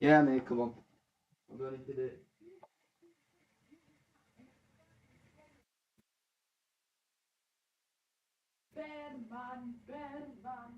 Yeah, mate, come on. I'm going to do it. Berman, Berman.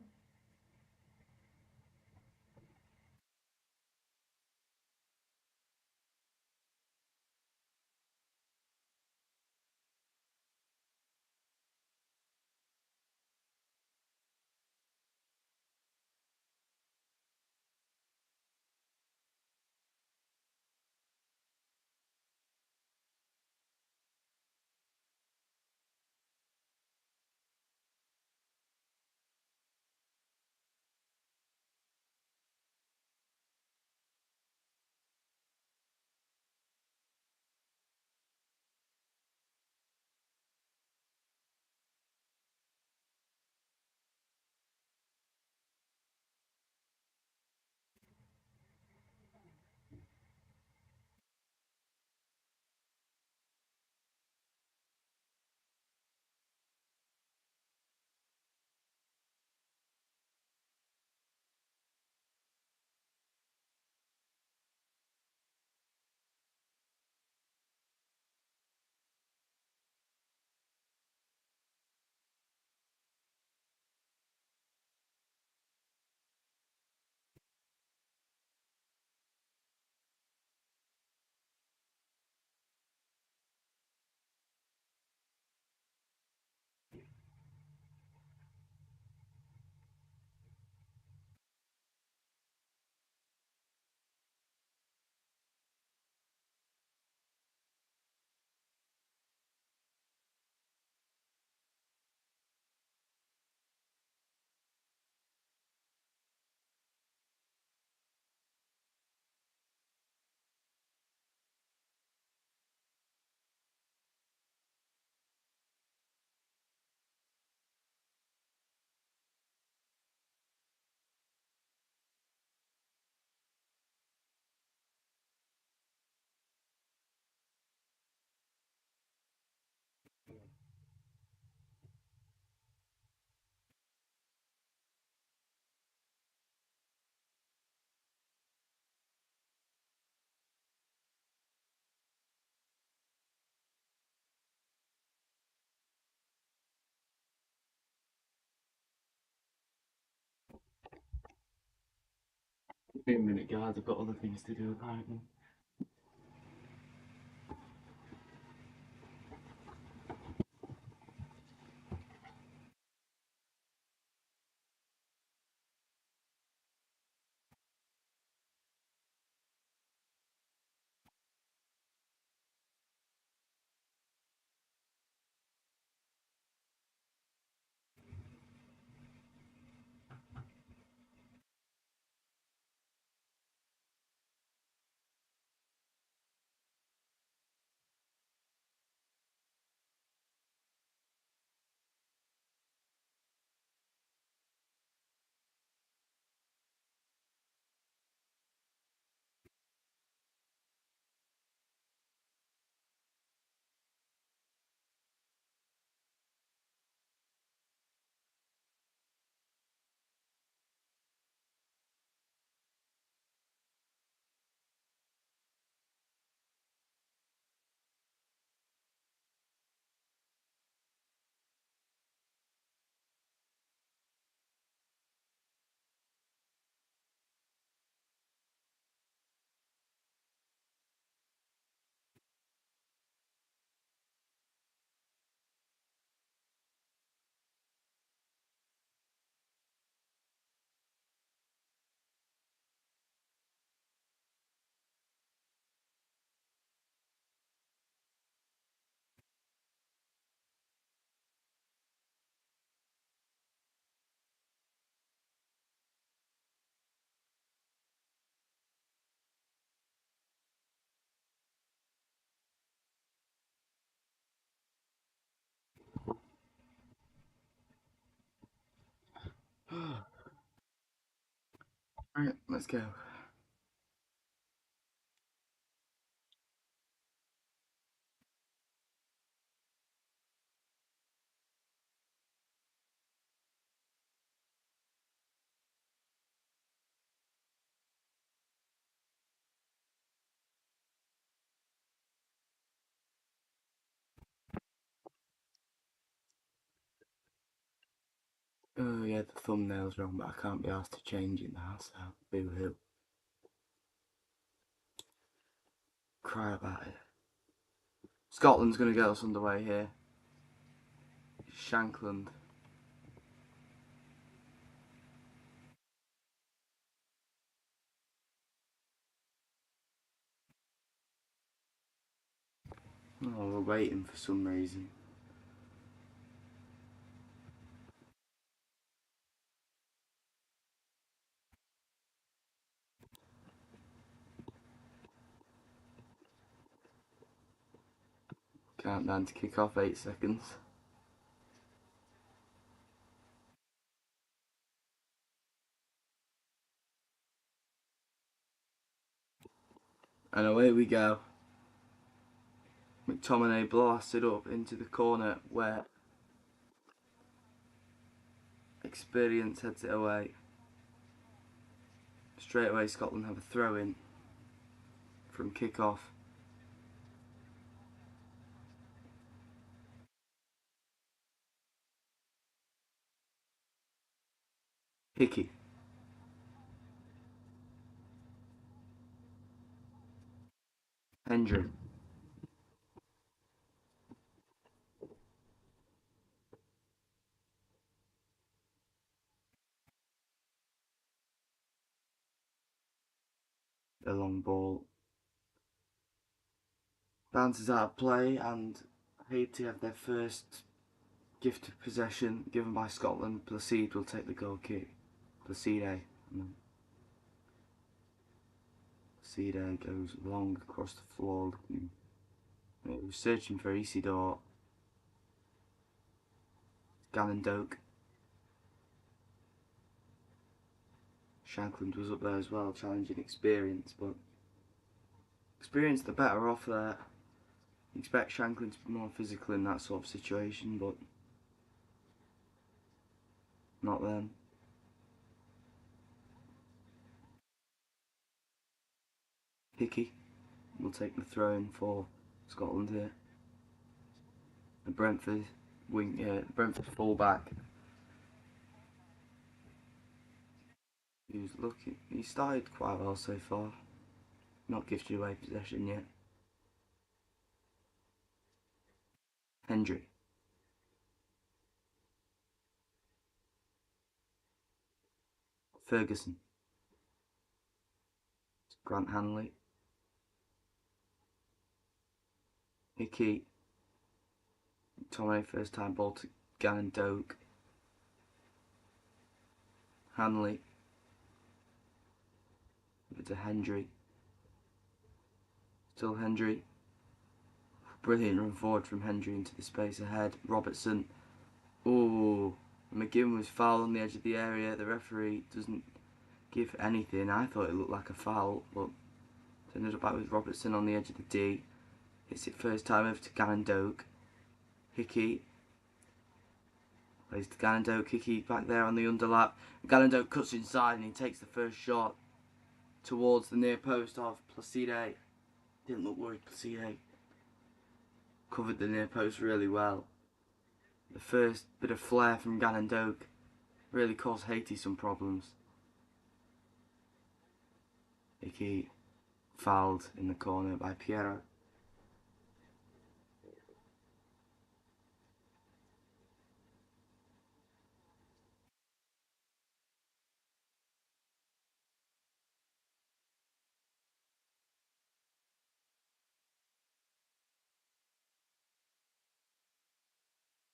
Wait a minute, guys. I've got other things to do apparently. Alright, let's go. Oh yeah, the thumbnail's wrong, but I can't be asked to change it now, so boo hoo. Cry about it. Scotland's going to get us underway here. Shankland. Oh, we're waiting for some reason. Countdown to kick off, 8 seconds. And away we go. McTominay blasted up into the corner where experience heads it away. Straight away Scotland have a throw in from kick off. Hickey. Hendry. A long ball. Bounces out of play and Haiti have their first gift of possession given by Scotland. Placide will take the goal kick. Placide. Placide goes long across the floor. It was searching for Isidore. Gannon Doak. Shankland was up there as well, challenging experience, but experience the better off there. You expect Shankland to be more physical in that sort of situation, but not then. Hickey will take the throw in for Scotland here. The Brentford Brentford fullback. He started quite well so far. Not gifted away possession yet. Hendry. Ferguson. Grant Hanley. Hickey. Tommy first time ball to Gannon Doak. Hanley. Over to Hendry. Still Hendry. Brilliant run forward from Hendry into the space ahead. Robertson. Ooh. McGinn was fouled on the edge of the area. The referee doesn't give anything. I thought it looked like a foul, but it ended up back with Robertson on the edge of the D. Hits it first time over to Gannon Doak. Hickey. Plays to Gannon Doak. Hickey back there on the underlap. Gannon Doak cuts inside and he takes the first shot towards the near post of Placide. Didn't look worried, Placide. Covered the near post really well. The first bit of flair from Gannon Doak really caused Haiti some problems. Hickey fouled in the corner by Piero.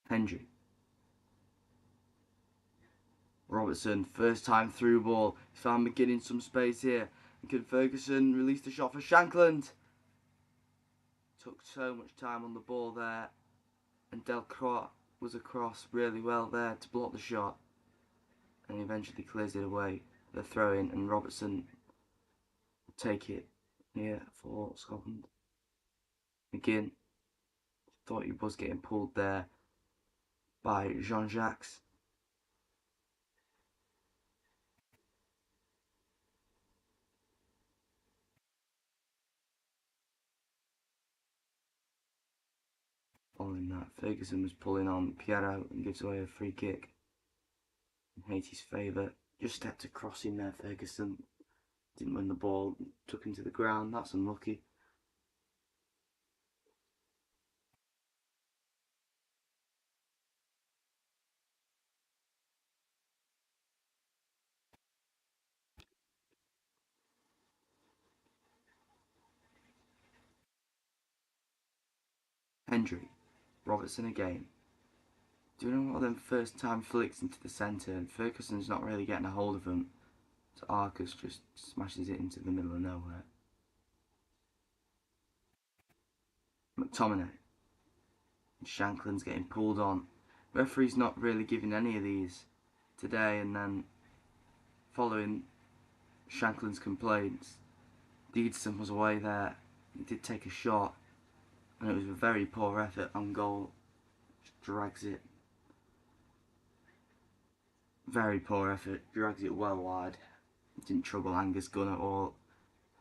Hendry. Robertson, first time through ball. He's found McGinn in some space here. And can Ferguson release the shot for Shankland? Took so much time on the ball there. And Delcroix was across really well there to block the shot. And he eventually clears it away. The throw in and Robertson will take it here for Scotland. McGinn thought he was getting pulled there by Jean-Jacques. Following that, Ferguson was pulling on Piero and gives away a free kick. in Haiti's favour. Just stepped across him there, Ferguson. Didn't win the ball, took him to the ground. That's unlucky. Hendry, Robertson again. Doing one of them first time flicks into the centre, and Ferguson's not really getting a hold of them. So Arcus just smashes it into the middle of nowhere. McTominay. Shanklin's getting pulled on. Referee's not really giving any of these today, and then following Shanklin's complaints, Deedson was away there. He did take a shot, and it was a very poor effort on goal. Just drags it. Very poor effort. Drags it well wide. Didn't trouble Angus Gunn at all.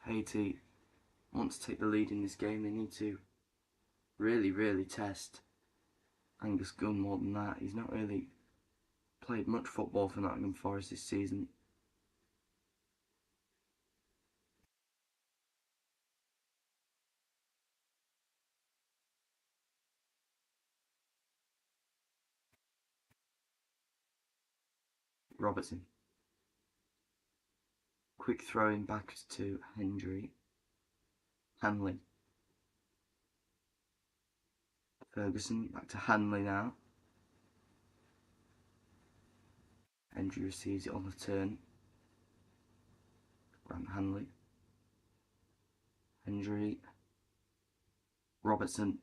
Haiti want to take the lead in this game. They need to really test Angus Gunn more than that. He's not really played much football for Nottingham Forest this season. Robertson. Quick throwing back to Hendry. Hanley. Ferguson back to Hanley now. Hendry receives it on the turn. Grant Hanley. Hendry. Robertson.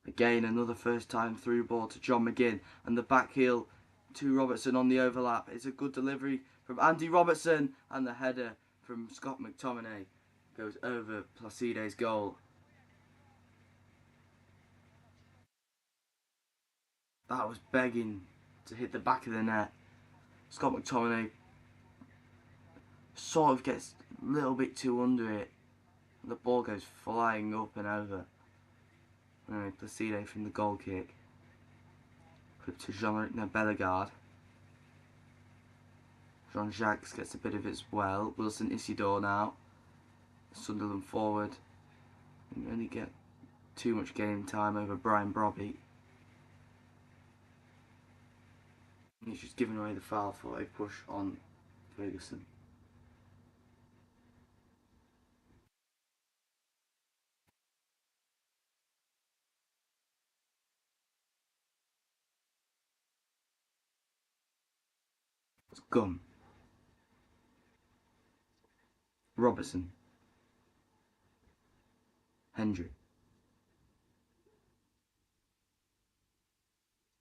Again, another first time through ball to John McGinn. And the back heel to Robertson on the overlap. It's a good delivery from Andy Robertson. And the header from Scott McTominay goes over Placide's goal. That was begging to hit the back of the net. Scott McTominay sort of gets a little bit too under it. The ball goes flying up and over. Anyway, Placide from the goal kick. Flip to Jean-Luc Bellegarde. Jean-Jacques gets a bit of it as well. Wilson Isidore now. Sunderland forward. Didn't really get too much game time over Brian Brobby. He's just given away the foul for a push on Ferguson. It's Gunn. Robertson. Hendry.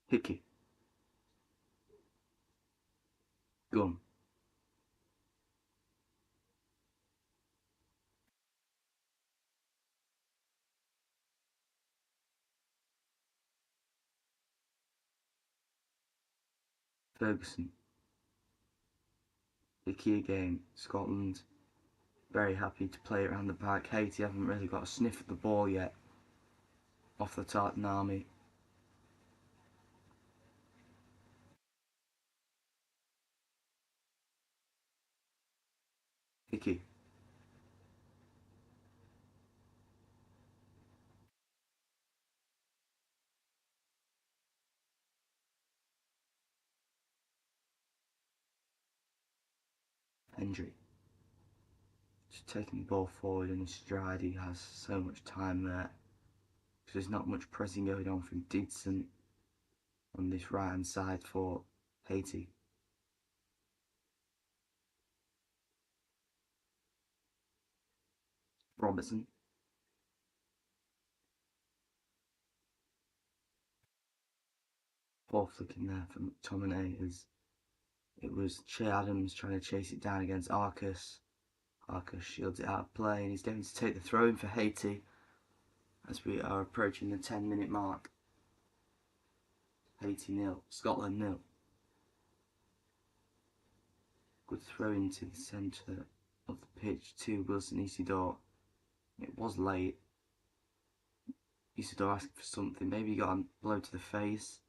Hickey. Gunn. Ferguson. Hickey again. Scotland very happy to play it around the back. Haiti haven't really got a sniff at the ball yet. Off the Tartan Army. Hickey. Hendry. Just taking the ball forward in his stride. He has so much time there. There's not much pressing going on from Deedson on this right hand side for Haiti. Robertson. Ball flicking there from McTominay as it was Che Adams trying to chase it down against Arcus. Arcus shields it out of play and he's going to take the throw in for Haiti as we are approaching the 10-minute mark. Haiti 0, Scotland 0. Good throw into the centre of the pitch to Wilson Isidore. It was late. Isidore asking for something. Maybe he got a blow to the face.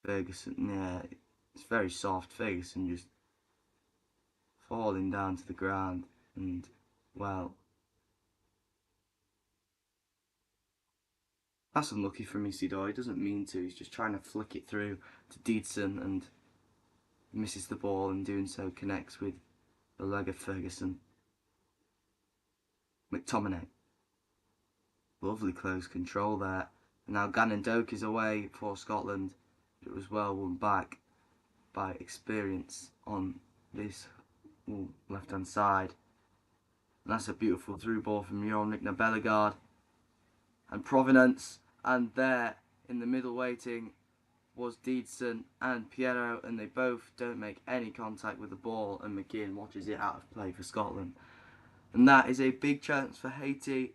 Ferguson, yeah, it's very soft. Ferguson just falling down to the ground, and well, that's unlucky from Isidore. He doesn't mean to. He's just trying to flick it through to Deedson and misses the ball, and doing so connects with the leg of Ferguson. McTominay, lovely close control there. And now Gannon Doak is away for Scotland. It was well won back by experience on this left hand side. And that's a beautiful through ball from Jornik Bellegarde. And Provenance, and there in the middle waiting was Deedson and Piero, and they both don't make any contact with the ball, and McGinn watches it out of play for Scotland. And that is a big chance for Haiti.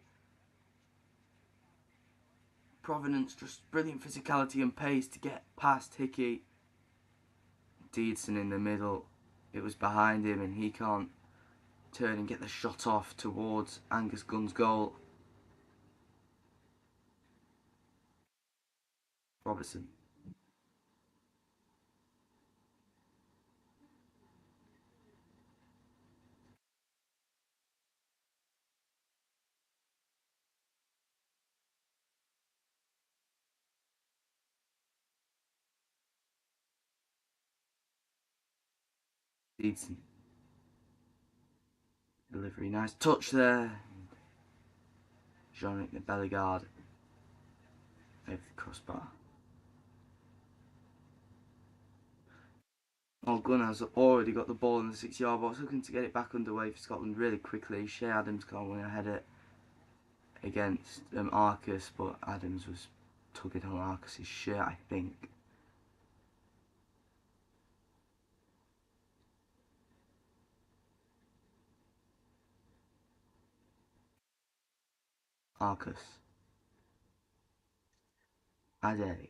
Provenance, just brilliant physicality and pace to get past Hickey. Deedson in the middle, it was behind him, and he can't turn and get the shot off towards Angus Gunn's goal. Robertson. Deedson. Delivery, nice touch there. Jean-Luc Bellegarde over the crossbar. Oh, Gunn has already got the ball in the 6-yard box, looking to get it back underway for Scotland really quickly. Shea Adams can't win ahead it against Arcus, but Adams was tugging on Arcus's shirt, I think. Arcus. Ade.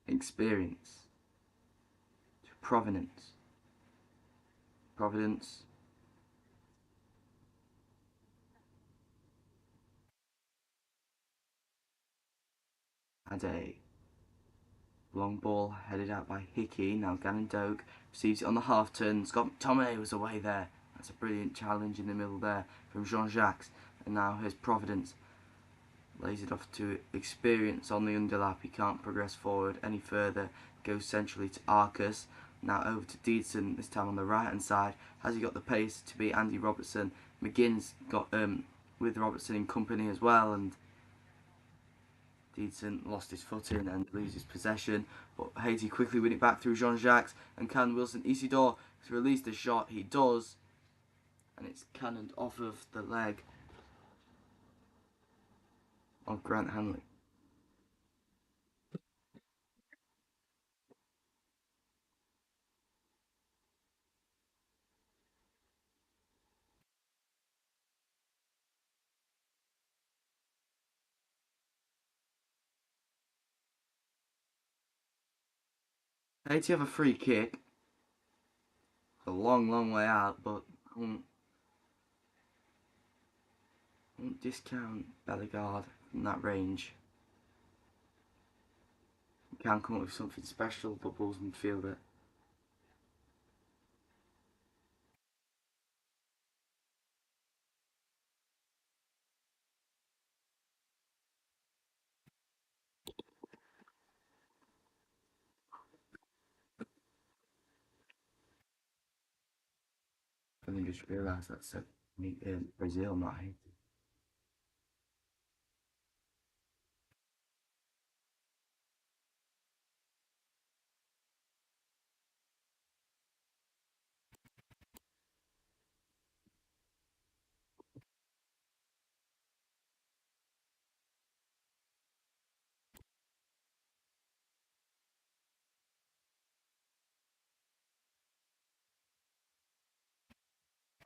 Experience. Provenance. Providence. Ade. Long ball headed out by Hickey. Now Gannon Doak receives it on the half turn. Scott McTominay was away there. That's a brilliant challenge in the middle there from Jean-Jacques. And now here's Providence. Lays it off to Experience on the underlap. He can't progress forward any further. Goes centrally to Arcus. Now over to Deedson, this time on the right hand side. Has he got the pace to beat Andy Robertson? McGinn's got with Robertson in company as well, and Deedson lost his footing and loses possession. But Haiti quickly win it back through Jean-Jacques, and can Wilson Isidore to release the shot? He does, and it's cannoned off of the leg of Grant Hanley. Haiti have a free kick. A long way out, but I won't discount Bellegarde from that range. He can come up with something special, but Bulls midfielder. I think I just realised that's Brazil, not Haiti.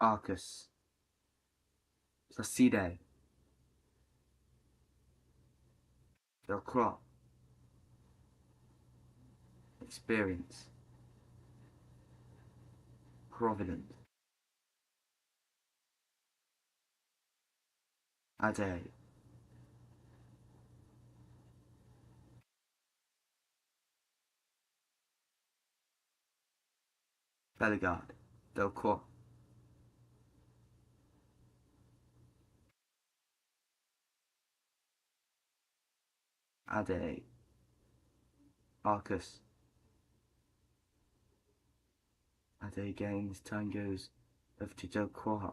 Arcus. Placide. Delcroix. Experience. Provident. Ade. Bellegarde, Delcroix, Ade, Arcus, Ade again, this time goes over to Delcroix,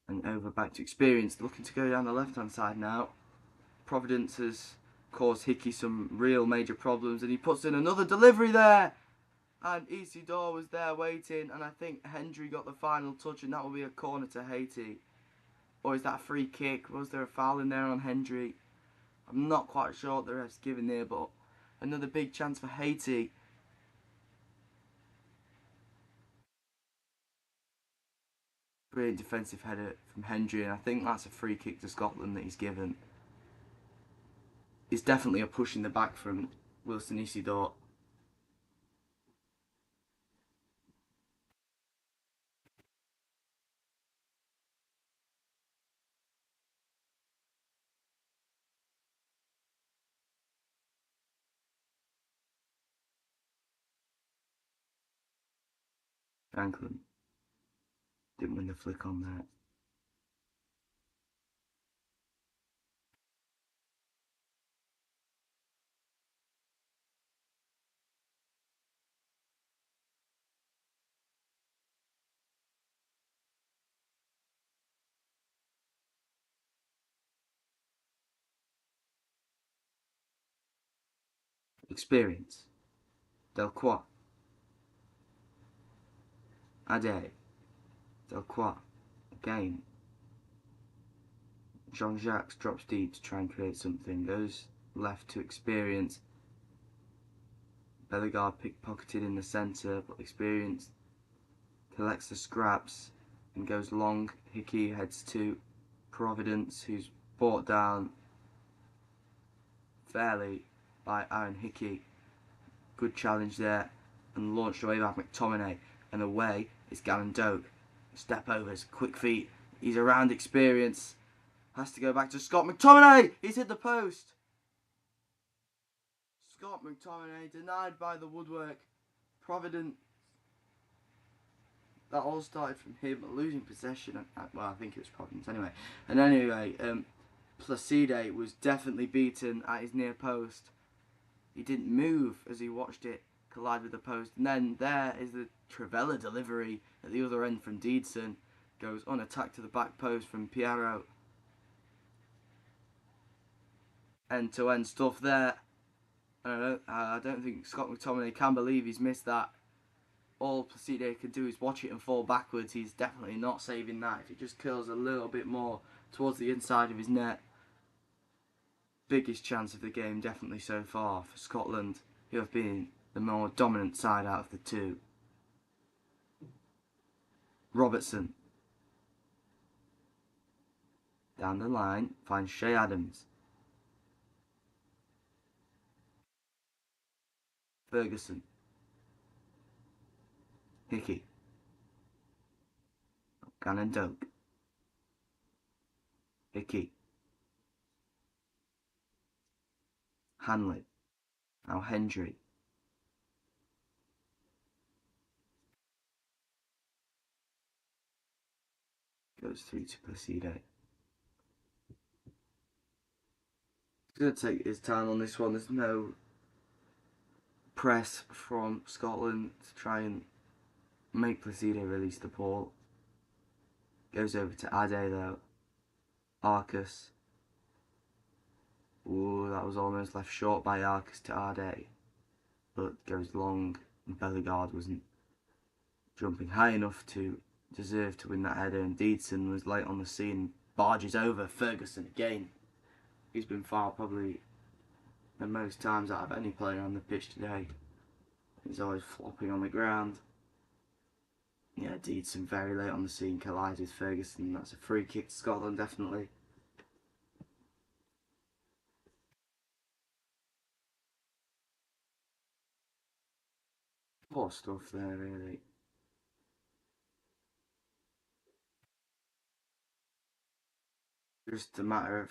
and over back to Experience, looking to go down the left hand side now. Providence has caused Hickey some real major problems, and he puts in another delivery there, and Isidore was there waiting, and I think Hendry got the final touch, and that will be a corner to Haiti. Or is that a free kick? Was there a foul in there on Hendry? I'm not quite sure what the ref's giving there, but another big chance for Haiti. Brilliant defensive header from Hendry, and I think that's a free kick to Scotland that he's given. It's definitely a push in the back from Wilson Isidore. Franklin didn't win the flick on there. Experience. Delcroix. Ade. Delcroix. Again. Jean-Jacques drops deep to try and create something. Goes left to Experience. Bellegarde pickpocketed in the centre, but Experience collects the scraps and goes long. Hickey heads to Providence, who's brought down fairly by Aaron Hickey. Good challenge there, and launched away by McTominay, and away is Gavin Doak. Step overs, quick feet, he's around Experience, has to go back to Scott McTominay. He's hit the post. Scott McTominay denied by the woodwork. Providence, that all started from him losing possession. Well, I think it was Providence anyway. And anyway, Placide was definitely beaten at his near post. He didn't move as he watched it collide with the post. And then there is the Trivella delivery at the other end from Deedson. Goes unattacked to the back post from Piero. End-to-end stuff there. I don't think Scott McTominay can believe he's missed that. All Placide can do is watch it and fall backwards. He's definitely not saving that. If it just curls a little bit more towards the inside of his net. Biggest chance of the game definitely so far for Scotland, who have been the more dominant side out of the two. Robertson. Down the line, finds Shea Adams. Ferguson. Hickey. Gannon Doak. Hickey. Hanley. Now Hendry. Goes through to Placide. He's going to take his time on this one. There's no press from Scotland to try and make Placide release the ball. Goes over to Ade though. Arcus. Ooh, that was almost left short by Arcus to Ade. But goes long, and Bellegarde wasn't jumping high enough to deserve to win that header, and Deedson was late on the scene. Barges over Ferguson again. He's been fouled probably the most times out of any player on the pitch today. He's always flopping on the ground. Yeah, Deedson very late on the scene, collides with Ferguson. That's a free kick to Scotland, definitely. Poor stuff there, really. Just a matter of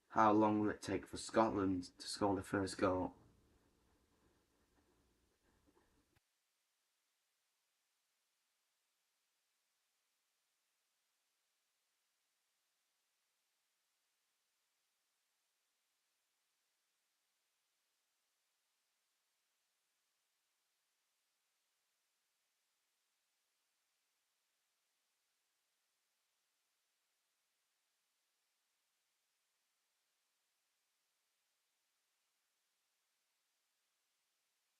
how long will it take for Scotland to score the first goal.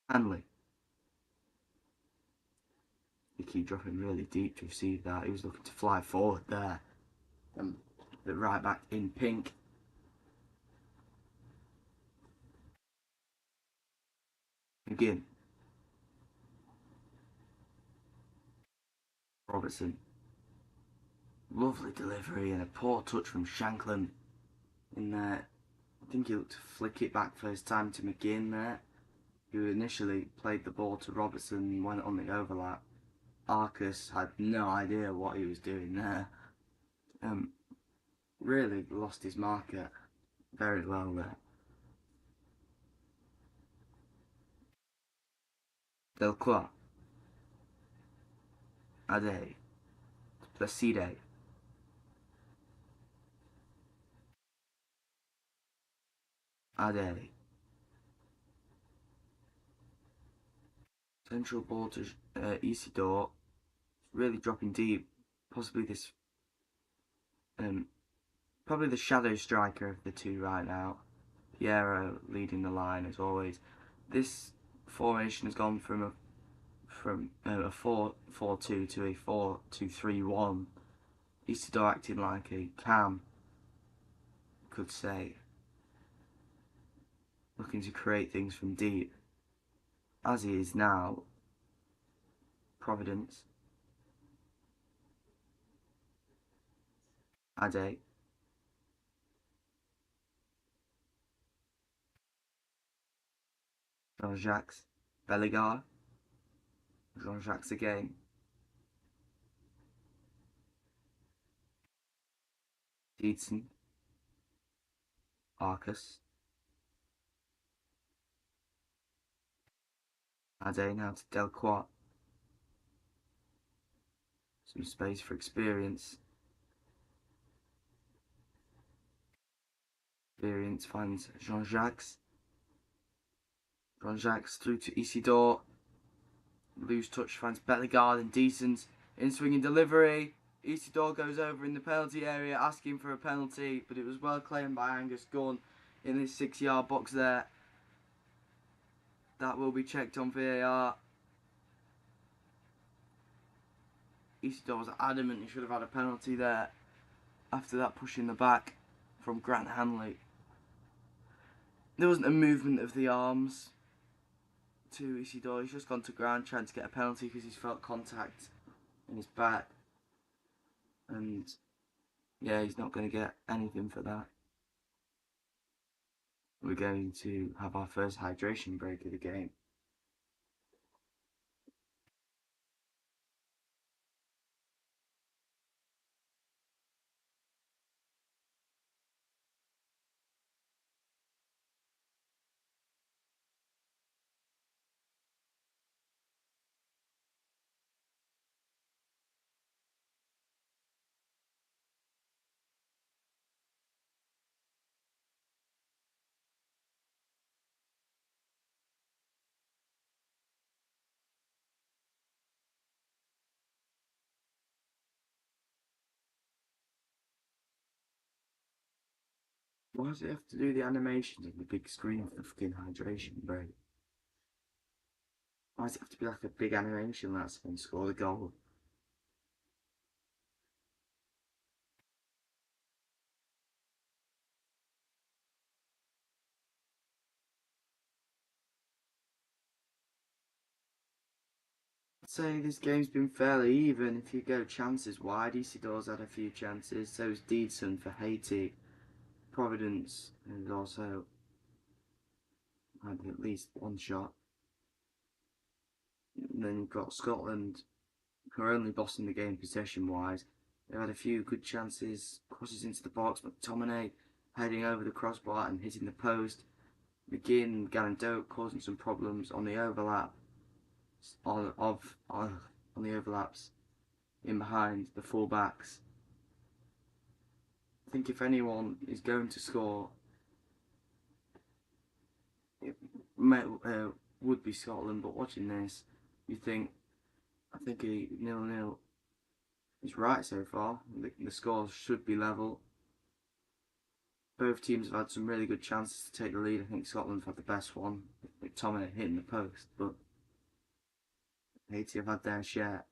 Hanley. They keep dropping really deep to receive that. He was looking to fly forward there. The right back in pink. Again. Robertson. Lovely delivery and a poor touch from Shanklin in there. I think he looked to flick it back first time to McGinn there, who initially played the ball to Robertson and went on the overlap. Arcus had no idea what he was doing there. Really lost his marker very well there. Delcroix. Ade. Placide. Ade. Central ball to Isidore. Really dropping deep. Possibly this probably the shadow striker of the two right now. Piero leading the line as always. This formation has gone from a 4-4-2 to a 4-2-3-1. Isidore acting like a cam, could say, looking to create things from deep, as he is now. Providence. Ade. Jean-Jacques. Bellegarde. Jean-Jacques again. Dietzen. Arcus. Ade now to Delcroix. Some space for experience. Experience finds Jean-Jacques. Jean-Jacques through to Isidore. Loose touch finds Bellegarde and Decent. In swinging delivery. Isidore goes over in the penalty area asking for a penalty, but it was well claimed by Angus Gunn in this 6-yard box there. That will be checked on VAR. Isidore was adamant he should have had a penalty there after that push in the back from Grant Hanley. There wasn't a movement of the arms to Isidore. He's just gone to ground trying to get a penalty because he's felt contact in his back. And yeah, he's not going to get anything for that. We're going to have our first hydration break of the game. Why does it have to do the animations on the big screen for the fucking hydration break? Why does it have to be like a big animation that's going to score the goal? I'd say this game's been fairly even. If you go chances wide, Isidore's had a few chances. So's Deedson for Haiti. Providence has also had at least one shot. And then you've got Scotland, who are only bossing the game possession-wise. They've had a few good chances, crosses into the box, McTominay heading over the crossbar and hitting the post. McGinn, Gallandote causing some problems on the overlap on the overlaps in behind the full backs. I think if anyone is going to score, it would be Scotland. But watching this, you think I think a 0-0 is right so far. The scores should be level. Both teams have had some really good chances to take the lead. I think Scotland have had the best one, McTominay hitting the post, but Haiti have had their share.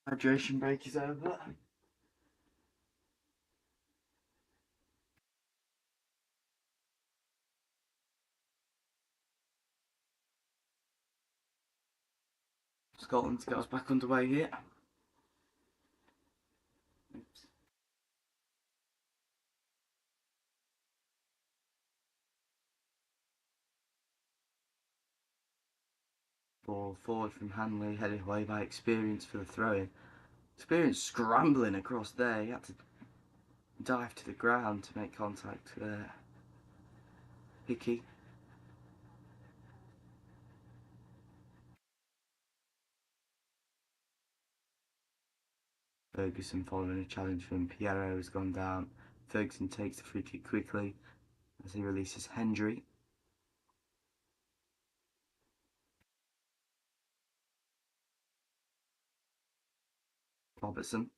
Hydration break is over. Scotland to get us back underway here. Oops. Ball forward from Hanley, headed away by Experience for the throw-in. Experience scrambling across there. He had to dive to the ground to make contact there. Hickey. Ferguson following a challenge from Piero has gone down. Ferguson takes the free kick quickly as he releases Hendry. Robertson.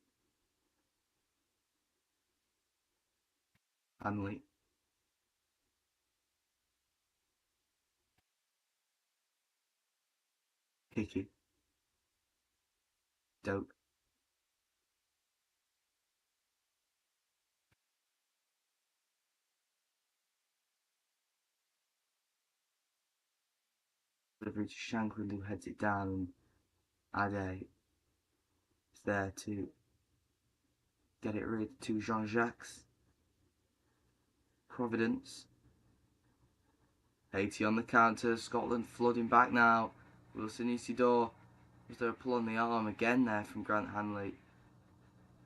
Hanley. Hickey. Doak. Delivery to Shankland, who heads it down, and Ade is there to get it rid to Jean-Jacques. Providence. Haiti on the counter. Scotland flooding back now. Wilson Isidore. Was there a pull on the arm again there from Grant Hanley?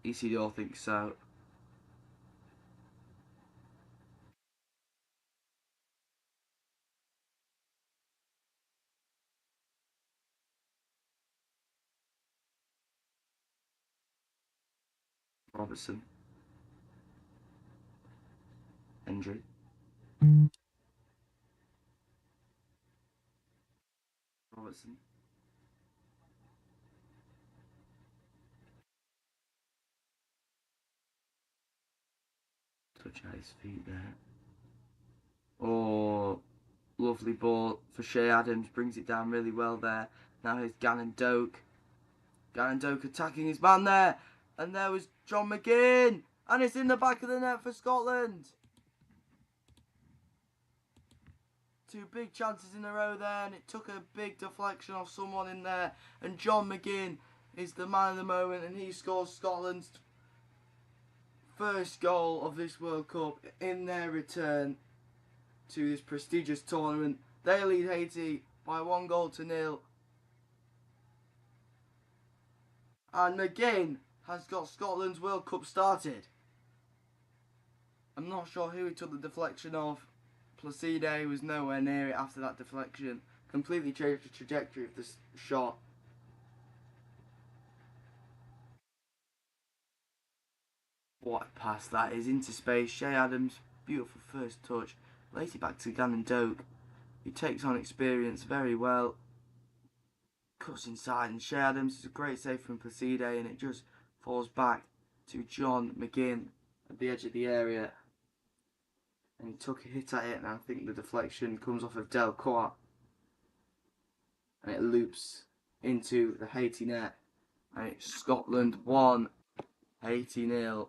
Isidore thinks so. Robertson. Hendry. Robertson. Touch at his feet there. Oh, lovely ball for Shea Adams. Brings it down really well there. Now here's Gannon Doak. Gannon Doak attacking his man there. And there was John McGinn. And it's in the back of the net for Scotland. Two big chances in a row there, and it took a big deflection off someone in there. And John McGinn is the man of the moment, and he scores Scotland's first goal of this World Cup in their return to this prestigious tournament. They lead Haiti by 1-0. And McGinn has got Scotland's World Cup started. I'm not sure who he took the deflection off. Placide was nowhere near it after that deflection. Completely changed the trajectory of this shot. What a pass that is into space. Shea Adams, beautiful first touch. Lays it back to Gannon Doak. He takes on Experience very well. Cuts inside, and Shea Adams is a great save from Placide, and it just falls back to John McGinn at the edge of the area. And he took a hit at it, and I think the deflection comes off of Delcourt. And it loops into the Haiti net. And it's Scotland 1, Haiti 0.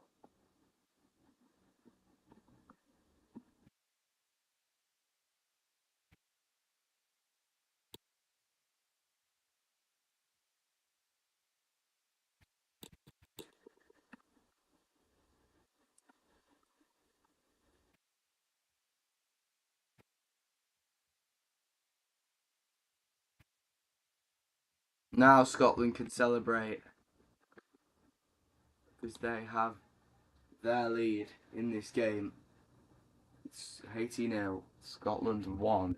Now Scotland can celebrate because they have their lead in this game. It's Haiti 0, Scotland 1.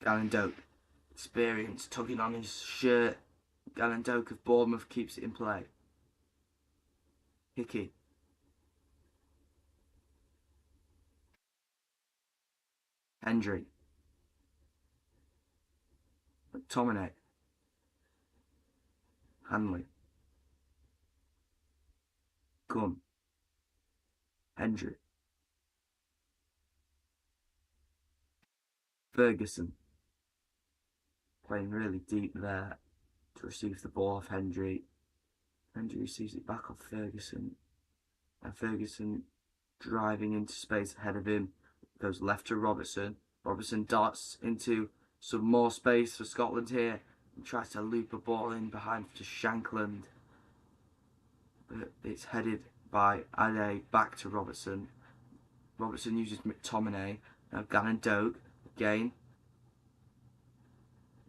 Galen Doak, experience, tugging on his shirt. Galen Doak of Bournemouth keeps it in play. Hickey. Hendry. McTominay. Hanley. Gunn. Hendry. Ferguson. Playing really deep there to receive the ball off Hendry. Hendry receives it back off Ferguson. And Ferguson driving into space ahead of him. Goes left to Robertson. Robertson darts into some more space for Scotland here. And tries to loop a ball in behind to Shankland. But it's headed by Ade back to Robertson. Robertson uses McTominay. Now Galen Doak again.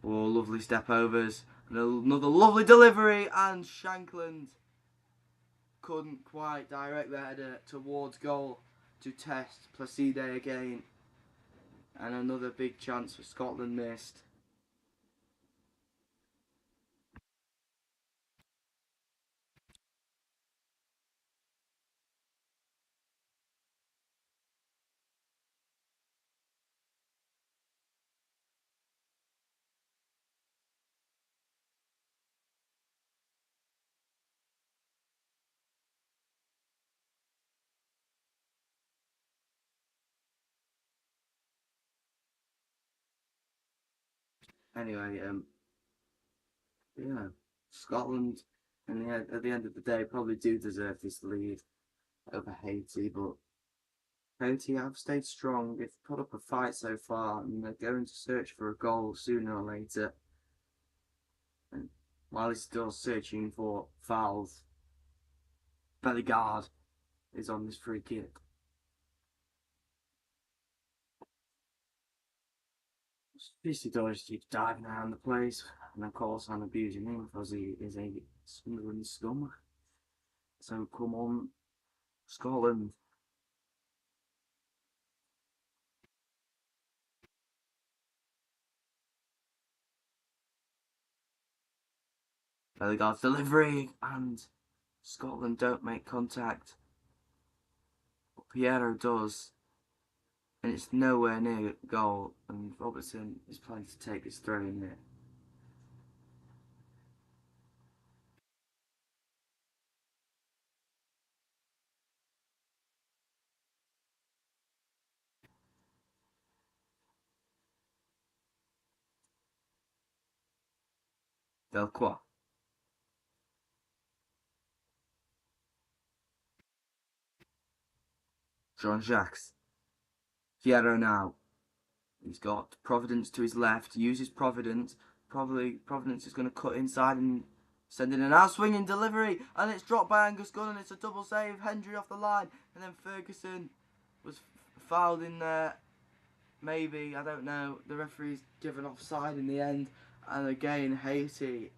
Oh, lovely step overs. And another lovely delivery. And Shankland couldn't quite direct the header towards goal to test Placide again. And another big chance for Scotland missed. Anyway, yeah, Scotland at the end of the day probably do deserve this lead over Haiti, but Haiti have stayed strong. They've put up a fight so far, and they're going to search for a goal sooner or later. And while he's still searching for fouls, Bellegarde is on this free kick. Beastie Dodge keeps diving around the place, and of course I'm abusing him because he is a Sunderland scum. So come on, Scotland. Bellegarde's delivery, and Scotland don't make contact. But Piero does, and it's nowhere near goal, and Robertson is planning to take his throw in there. Delcroix. Jean-Jacques. Piero now. He's got Providence to his left. Uses Providence. Probably Providence is going to cut inside and send in an out-swinging delivery. And it's dropped by Angus Gunn, and it's a double save. Hendry off the line. And then Ferguson was fouled in there. Maybe, I don't know. The referee's given offside in the end. And again, Haiti.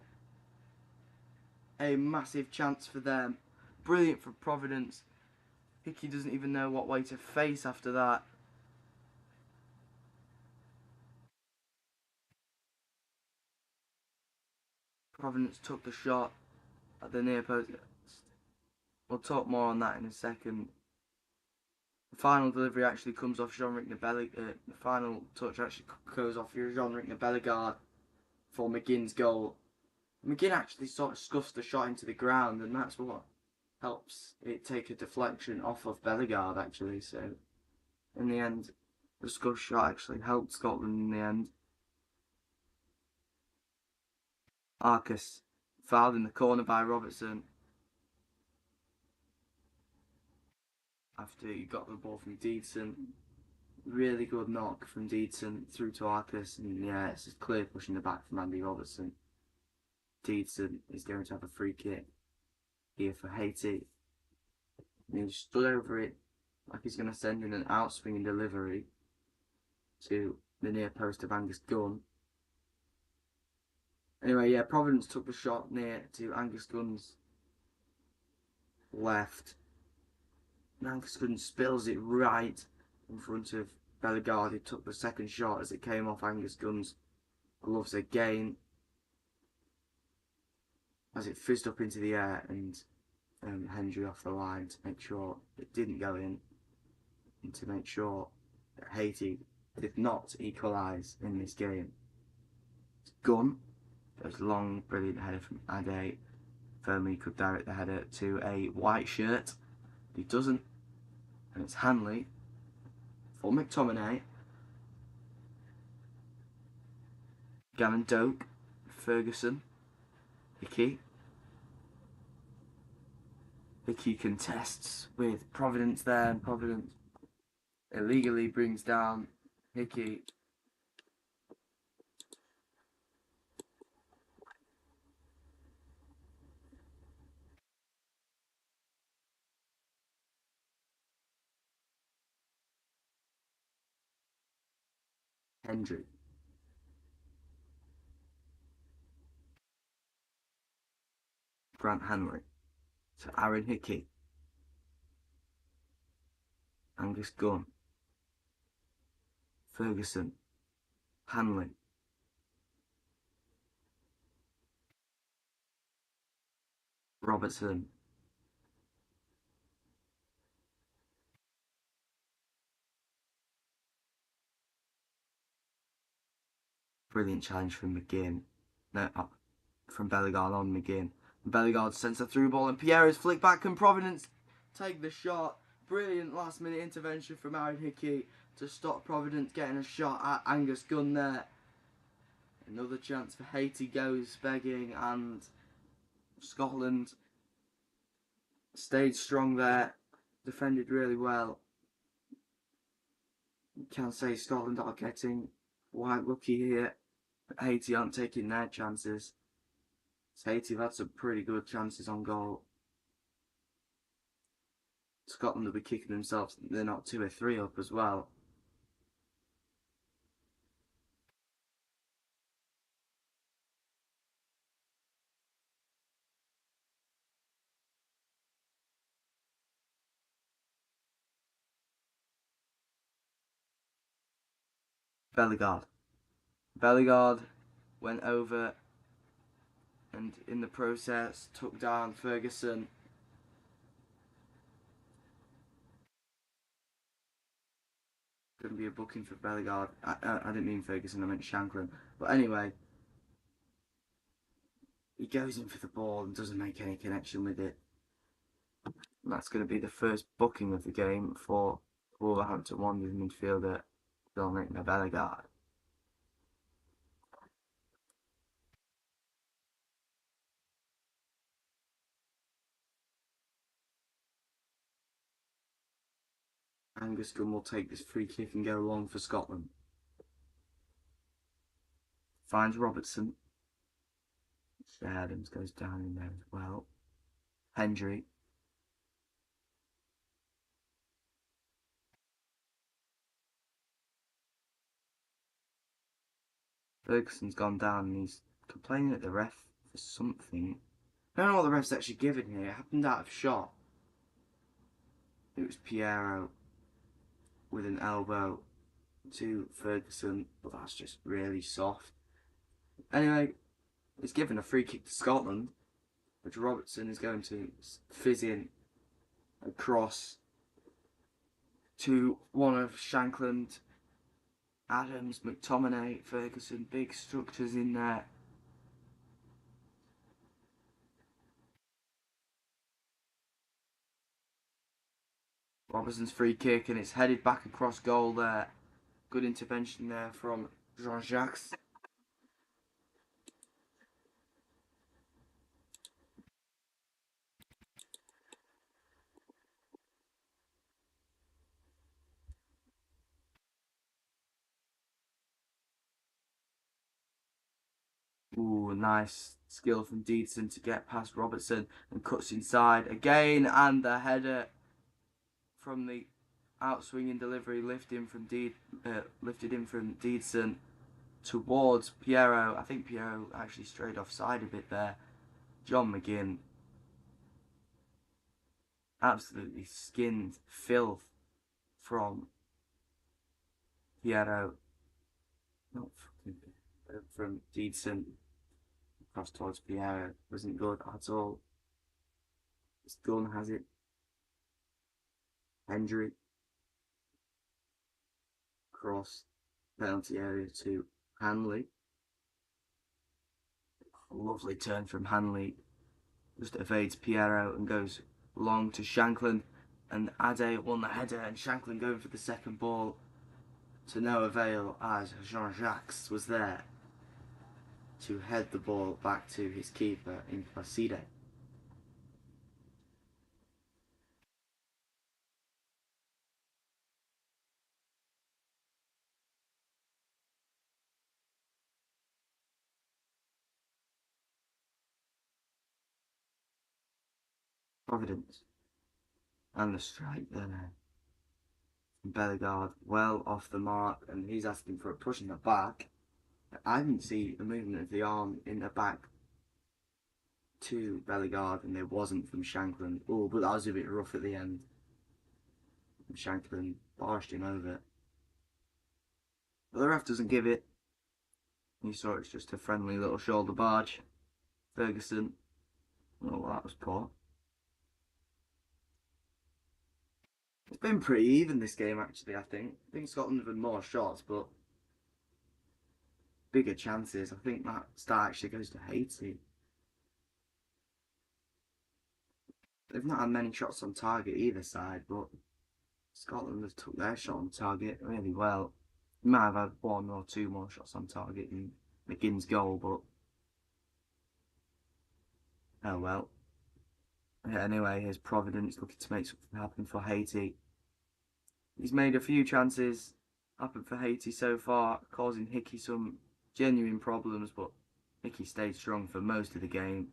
A massive chance for them. Brilliant for Providence. Hickey doesn't even know what way to face after that. Providence took the shot at the near post. We'll talk more on that in a second. The final delivery actually comes off Jean-Ric Bellegarde. The final touch actually goes off Jean-Ric Bellegarde for McGinn's goal. McGinn actually sort of scuffs the shot into the ground, and that's what helps it take a deflection off of Bellegarde actually. So in the end, the Scottish shot actually helped Scotland in the end. Arcus fouled in the corner by Robertson after he got the ball from Deedson. Really good knock from Deedson through to Arcus, and yeah, it's a clear push in the back from Andy Robertson. Deedson is going to have a free kick here for Haiti. And he stood over it like he's going to send in an outswinging delivery to the near post of Angus Gunn. Anyway, yeah, Providence took the shot near to Angus Gunn's left. And Angus Gunn spills it right in front of Bellegarde, who took the second shot as it came off Angus Gunn's gloves again, as it fizzed up into the air, and Hendry off the line to make sure it didn't go in, and to make sure that Haiti did not equalise in this game. Gunn goes long, brilliant header from Ade. Firmly could direct the header to a white shirt. He doesn't, and it's Hanley for McTominay. Gavin Doak, Ferguson, Hickey. Hickey contests with Providence there, and Providence illegally brings down Hickey. Hendry. Grant Hanley. So Aaron Hickey. Angus Gunn. Ferguson. Hanley. Robertson. Brilliant challenge from McGinn. No, from Bellegarde on McGinn. Bellegarde sends a through ball, and Pierre's flick back, and Providence take the shot. Brilliant last minute intervention from Aaron Hickey to stop Providence getting a shot at Angus Gunn there. Another chance for Haiti goes begging, and Scotland stayed strong there, defended really well. You can't say Scotland are getting quite lucky here. Haiti aren't taking their chances. So Haiti have had some pretty good chances on goal. Scotland will be kicking themselves. They're not 2 or 3 up as well. Bellegarde. Bellegarde went over and in the process took down Ferguson. Couldn't be a booking for Bellegarde. I didn't mean Ferguson, I meant Shanklin. But anyway, he goes in for the ball and doesn't make any connection with it. And that's going to be the first booking of the game for Wolverhampton Wanderers midfielder Dominic Bellegarde. Angus Gunn will take this free kick and go long for Scotland. Finds Robertson. Adams goes down in there as well. Hendry. Ferguson's gone down and he's complaining at the ref for something. I don't know what the ref's actually given here. It happened out of shot. It was Piero with an elbow to Ferguson, but that's just really soft. Anyway, it's given a free kick to Scotland, which Robertson is going to fizz in across to one of Shankland, Adams, McTominay, Ferguson. Big structures in there. Robertson's free kick, and it's headed back across goal there. Good intervention there from Jean-Jacques. Ooh, nice skill from Deedson to get past Robertson and cuts inside again, and the header from the outswinging delivery lifted in from Deedson towards Piero. I think Piero actually strayed offside a bit there. John McGinn absolutely skinned filth from Piero. Not fucking from Deedson across towards Piero. Wasn't good at all. His gun has it. Hendry cross penalty area to Hanley. Lovely turn from Hanley. Just evades Piero and goes long to Shanklin. And Ade won the header, and Shanklin going for the second ball to no avail, as Jean-Jacques was there to head the ball back to his keeper in Placide. Providence. And the strike there from Bellegarde, well off the mark, and he's asking for a push in the back. I didn't see the movement of the arm in the back to Bellegarde, and there wasn't from Shanklin. Oh, but that was a bit rough at the end. Shanklin barged him over. But the ref doesn't give it. You saw it's just a friendly little shoulder barge. Ferguson. Oh, well, that was poor. It's been pretty even this game, actually, I think. I think Scotland have had more shots, but bigger chances. I think that start actually goes to Haiti. They've not had many shots on target either side, but Scotland have took their shot on target really well. You might have had one or two more shots on target in McGinn's goal, but oh well. Yeah, anyway, here's Providence looking to make something happen for Haiti. He's made a few chances happen for Haiti so far, causing Hickey some genuine problems, but Hickey stayed strong for most of the game.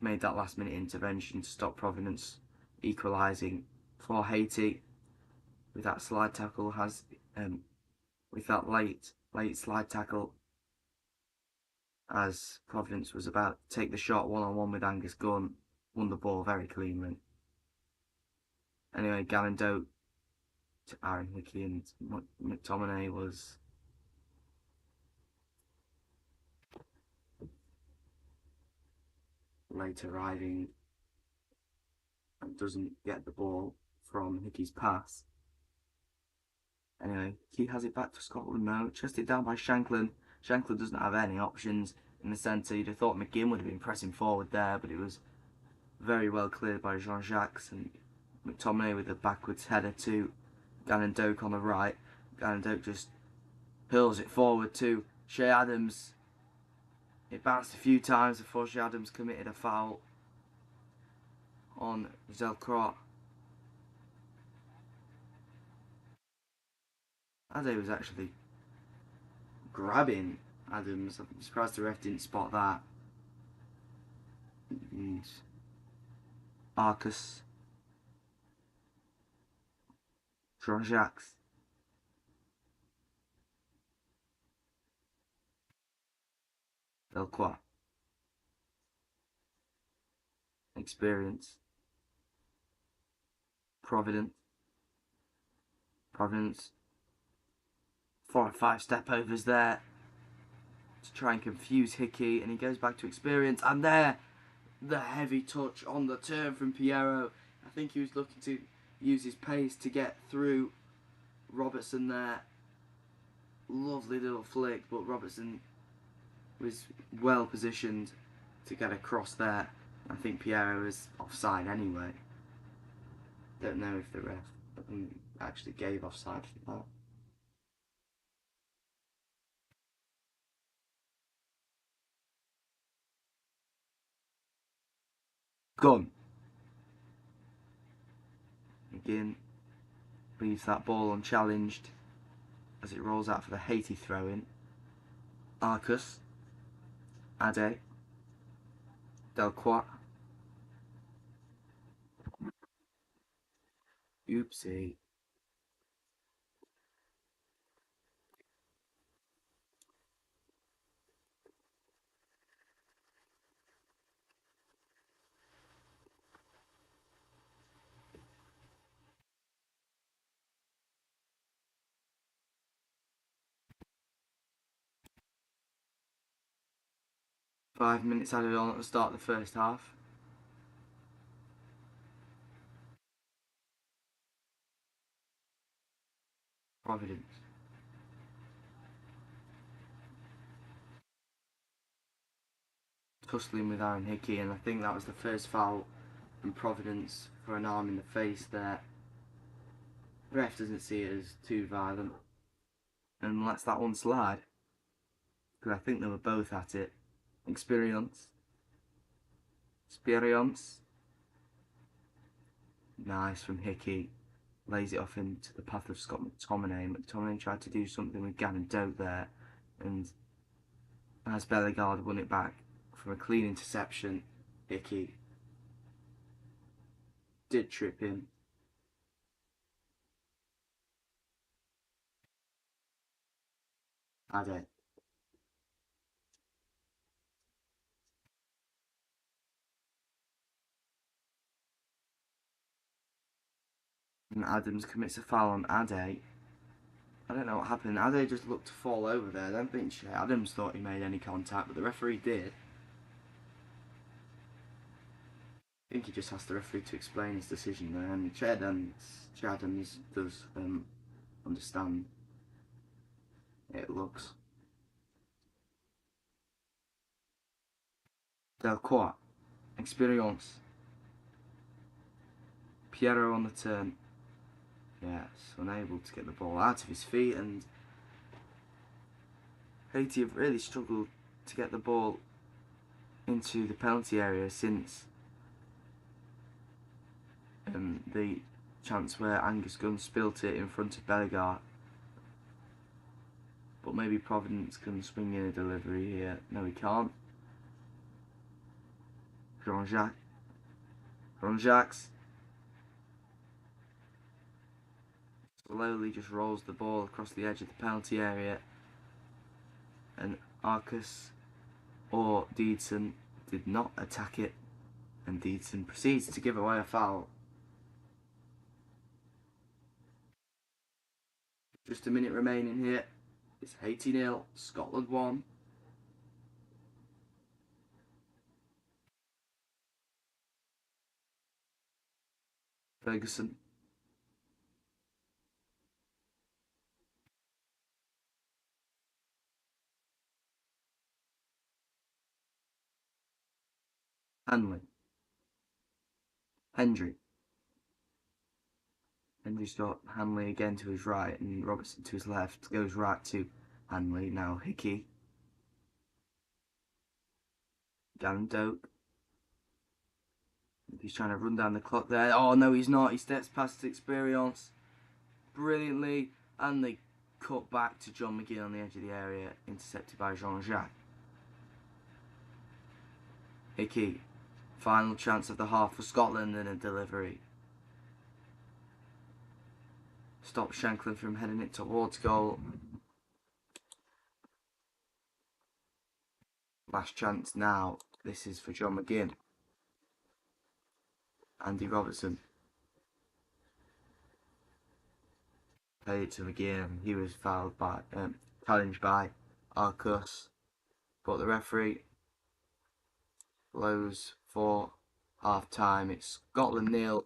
Made that last minute intervention to stop Providence equalising for Haiti with that slide tackle with that late slide tackle as Providence was about to take the shot one-on-one with Angus Gunn, won the ball very cleanly. Anyway, Gavin Doak to Aaron Hickey, and McTominay was late arriving and doesn't get the ball from Hickey's pass. Anyway, he has it back to Scotland now, chested down by Shanklin. Shanklin doesn't have any options in the centre. You'd have thought McGinn would have been pressing forward there, but it was very well cleared by Jean-Jacques, and McTominay with a backwards header to Gannon Doak on the right. Gannon Doak just hurls it forward to Shea Adams. It bounced a few times before Shea Adams committed a foul on Zelcroix. Ade was actually grabbing Adams. I'm surprised the ref didn't spot that. And Arcus. Jean-Jacques. Delcroix. Experience. Providence. 4 or 5 step overs there to try and confuse Hickey, and he goes back to experience, and there the heavy touch on the turn from Piero. I think he was looking to use his pace to get through Robertson there. Lovely little flick, but Robertson was well positioned to get across there. I think Piero was offside anyway. Don't know if the ref and actually gave offside for that. Gun. Again, leaves that ball unchallenged as it rolls out for the Haiti throw-in. Arcus, Ade, Delcroix. Oopsie. Five minutes added on at the start of the first half. Providence. Tussling with Aaron Hickey, and I think that was the first foul from Providence for an arm in the face there. The ref doesn't see it as too violent and lets that one slide, because I think they were both at it. Experience. Nice from Hickey. Lays it off into the path of Scott McTominay. McTominay tried to do something with Gavin Doak there, and as Bellegarde won it back from a clean interception, Hickey did trip him. Ade. And Adams commits a foul on Ade. I don't know what happened. Ade just looked to fall over there. I don't think Adams thought he made any contact, but the referee did. I think he just asked the referee to explain his decision there, and Che Adams does understand. It looks. Delcroix. Experience. Piero on the turn. Yes, unable to get the ball out of his feet, and Haiti have really struggled to get the ball into the penalty area since the chance where Angus Gunn spilt it in front of Bellegarde. But maybe Providence can swing in a delivery here. No, he can't. Jean-Jacques. Slowly just rolls the ball across the edge of the penalty area, and Arcus or Deedson did not attack it, and Deedson proceeds to give away a foul. Just a minute remaining here. It's Haiti 0, Scotland 1. Ferguson. Hanley. Hendry. Hendry's got Hanley again to his right, and Robertson to his left. Goes right to Hanley. Now Hickey. Gavin Doak. He's trying to run down the clock there. Oh no, he's not. He steps past his Experience brilliantly, and they cut back to John McGinn on the edge of the area, intercepted by Jean-Jacques. Hickey. Final chance of the half for Scotland, and a delivery. Stop Shanklin from heading it towards goal. Last chance now. This is for John McGinn. Andy Robertson. Played it to McGinn. He was fouled by, challenged by Arcus. But the referee blows for half time. It's Scotland 0,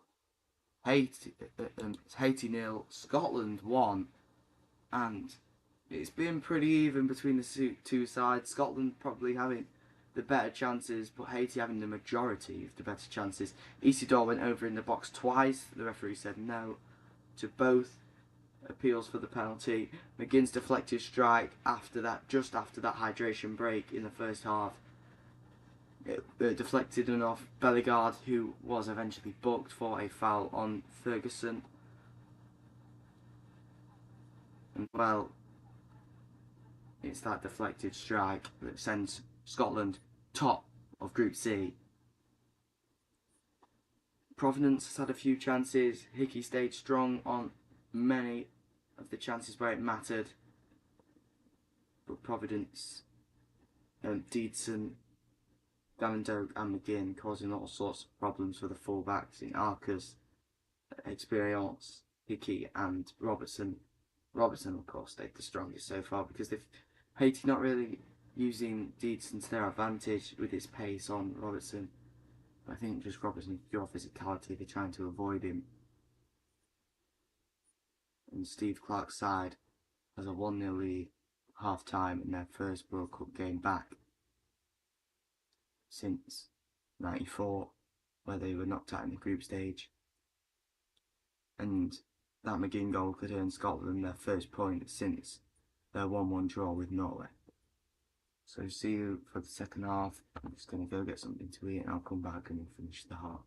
Haiti 0, Scotland 1, and it's been pretty even between the two sides. Scotland probably having the better chances, but Haiti having the majority of the better chances. Isidore went over in the box twice. The referee said no. to both appeals for the penalty. McGinn's deflected strike just after that hydration break in the first half. It deflected enough. Bellegarde, who was eventually booked for a foul on Ferguson. And well, it's that deflected strike that sends Scotland top of Group C. Providence has had a few chances. Hickey stayed strong on many of the chances where it mattered. But Providence, Deedson, Davendoke and McGinn causing all sorts of problems for the fullbacks in Arca's experience, Hickey and Robertson. Robertson, of course, stayed the strongest so far because they've Haiti not really using Deedson to their advantage with his pace on Robertson. I think just Robertson's pure physicality, they're trying to avoid him. And Steve Clarke's side has a 1-0 lead half time in their first World Cup game back since '94, where they were knocked out in the group stage. And that McGinn goal could earn Scotland their first point since their 1-1 draw with Norway. So see you for the second half. I'm just going to go get something to eat and I'll come back and finish the half.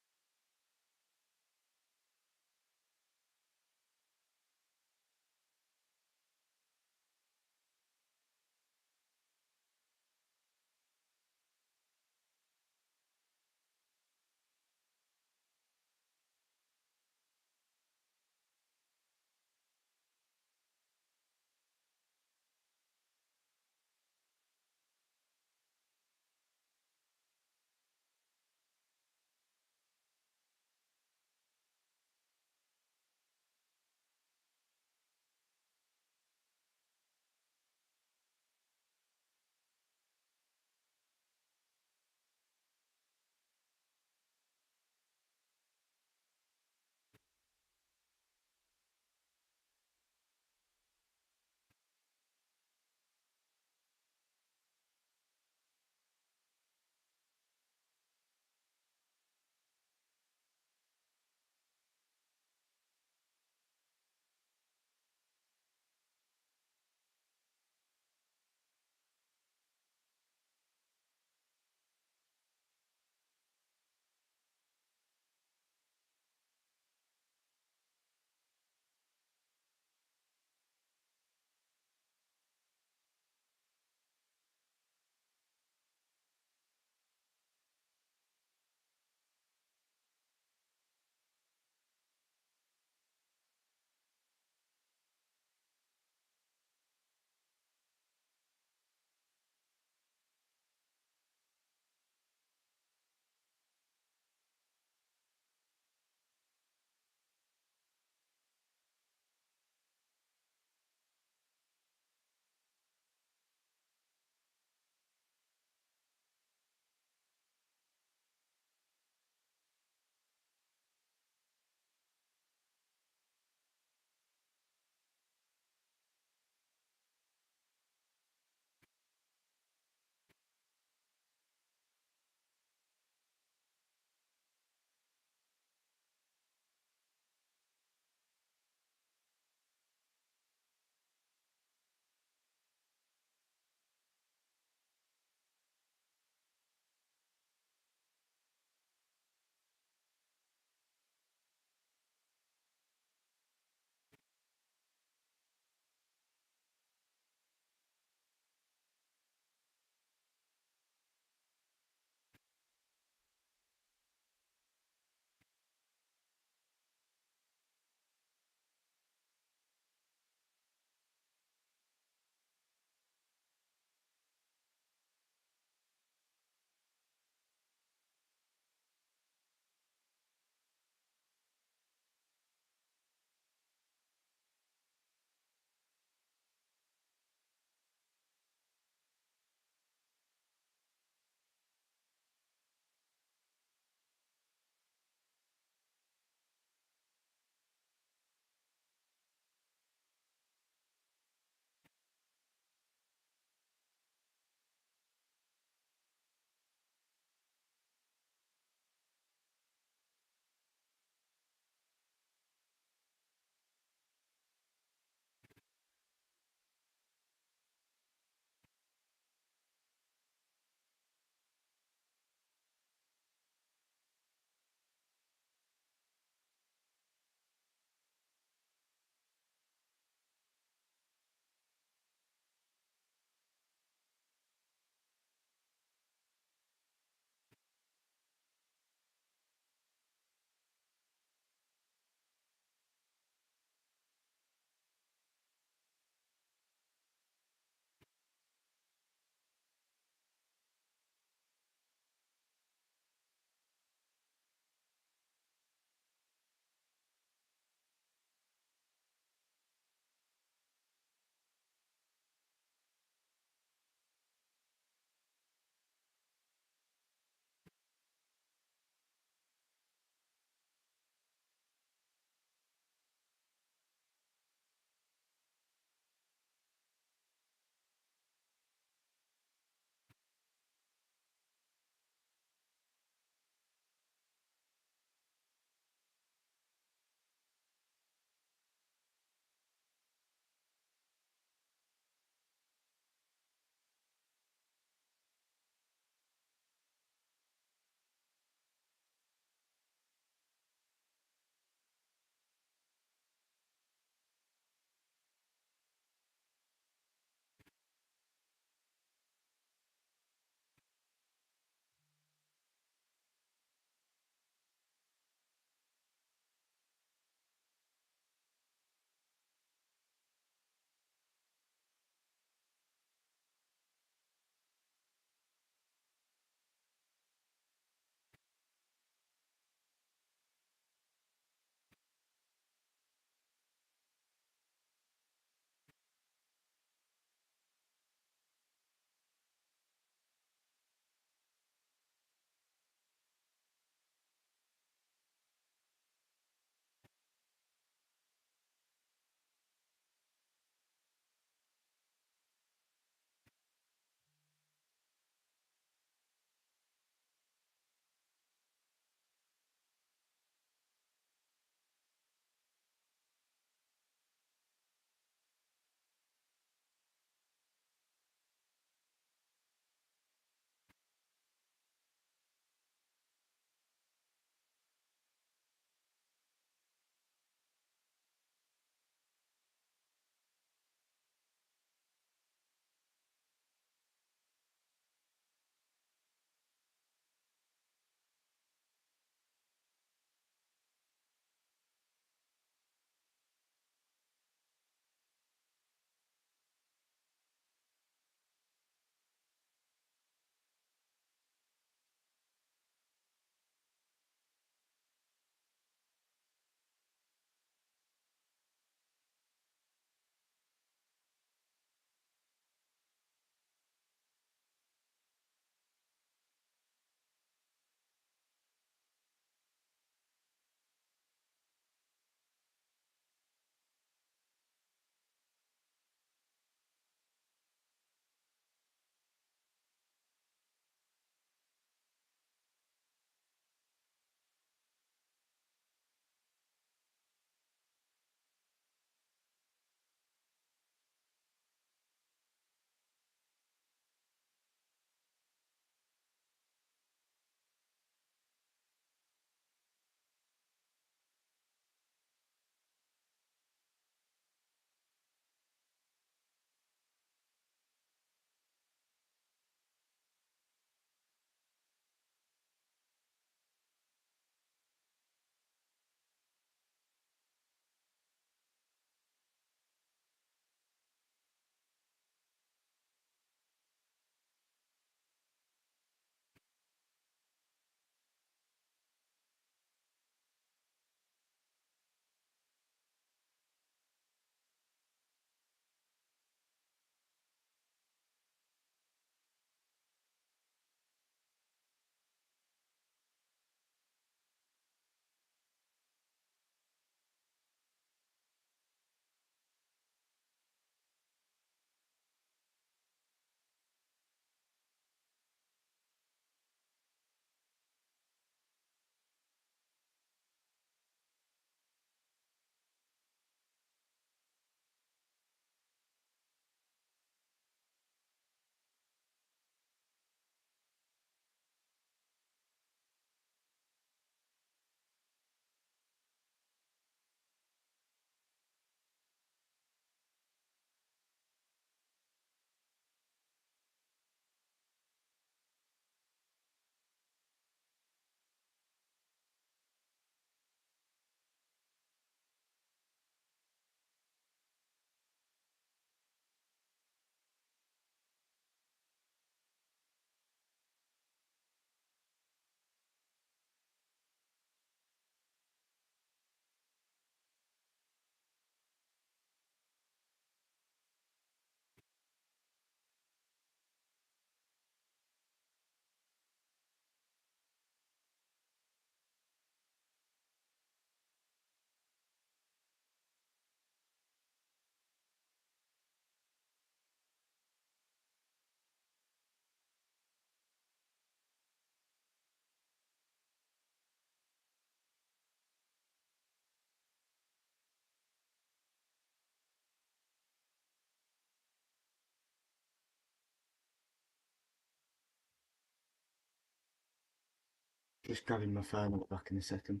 Just grabbing my phone, I'll be back in a second.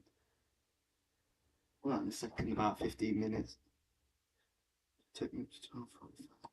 Well, in a second, about 15 minutes. Took me to 12:45.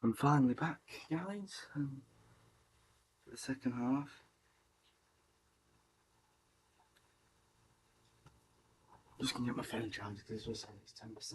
I'm finally back, guys, for the second half. Just gonna get my phone charged because we're saying it's 10%.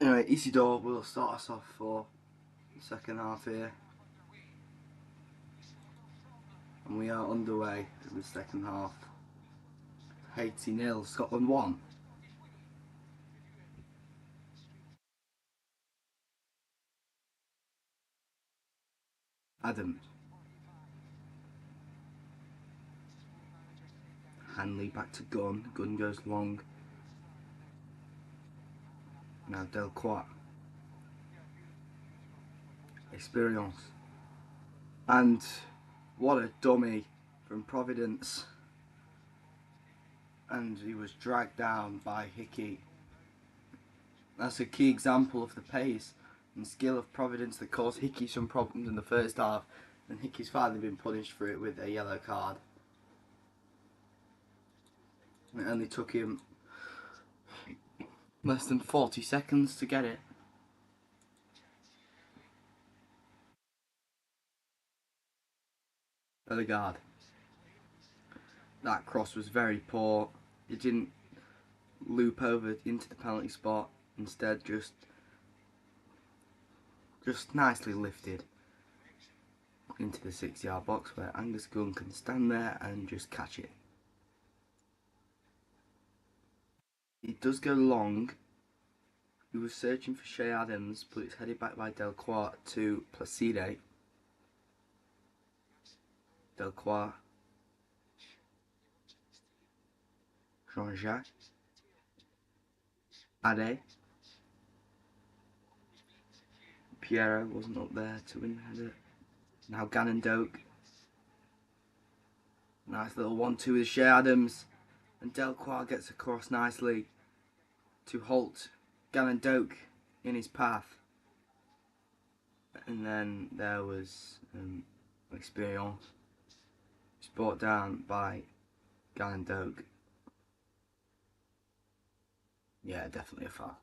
Anyway, Isidore will start us off for the second half here. And we are underway in the second half. Haiti 0, Scotland 1. Adam. Hanley back to Gunn. Gunn goes long. Now Delcroix. Experience. And what a dummy from Providence. And he was dragged down by Hickey. That's a key example of the pace and skill of Providence that caused Hickey some problems in the first half, and Hickey's finally been punished for it with a yellow card. It only took him less than 40 seconds to get it. Odegaard. That cross was very poor. It didn't loop over into the penalty spot. Instead, just nicely lifted into the 6-yard box where Angus Gunn can stand there and just catch it. It does go long. He was searching for Shea Adams, but it's headed back by Delcroix to Placide. Delcroix. Jean-Jacques. Ade. Piero wasn't up there to win the header. Now Gannon Doak. Nice little 1-2 with Shea Adams. And Delcroix gets across nicely to halt Gannon Doak in his path. And then there was Experience. It's brought down by Gannon Doak. Yeah, definitely a foul.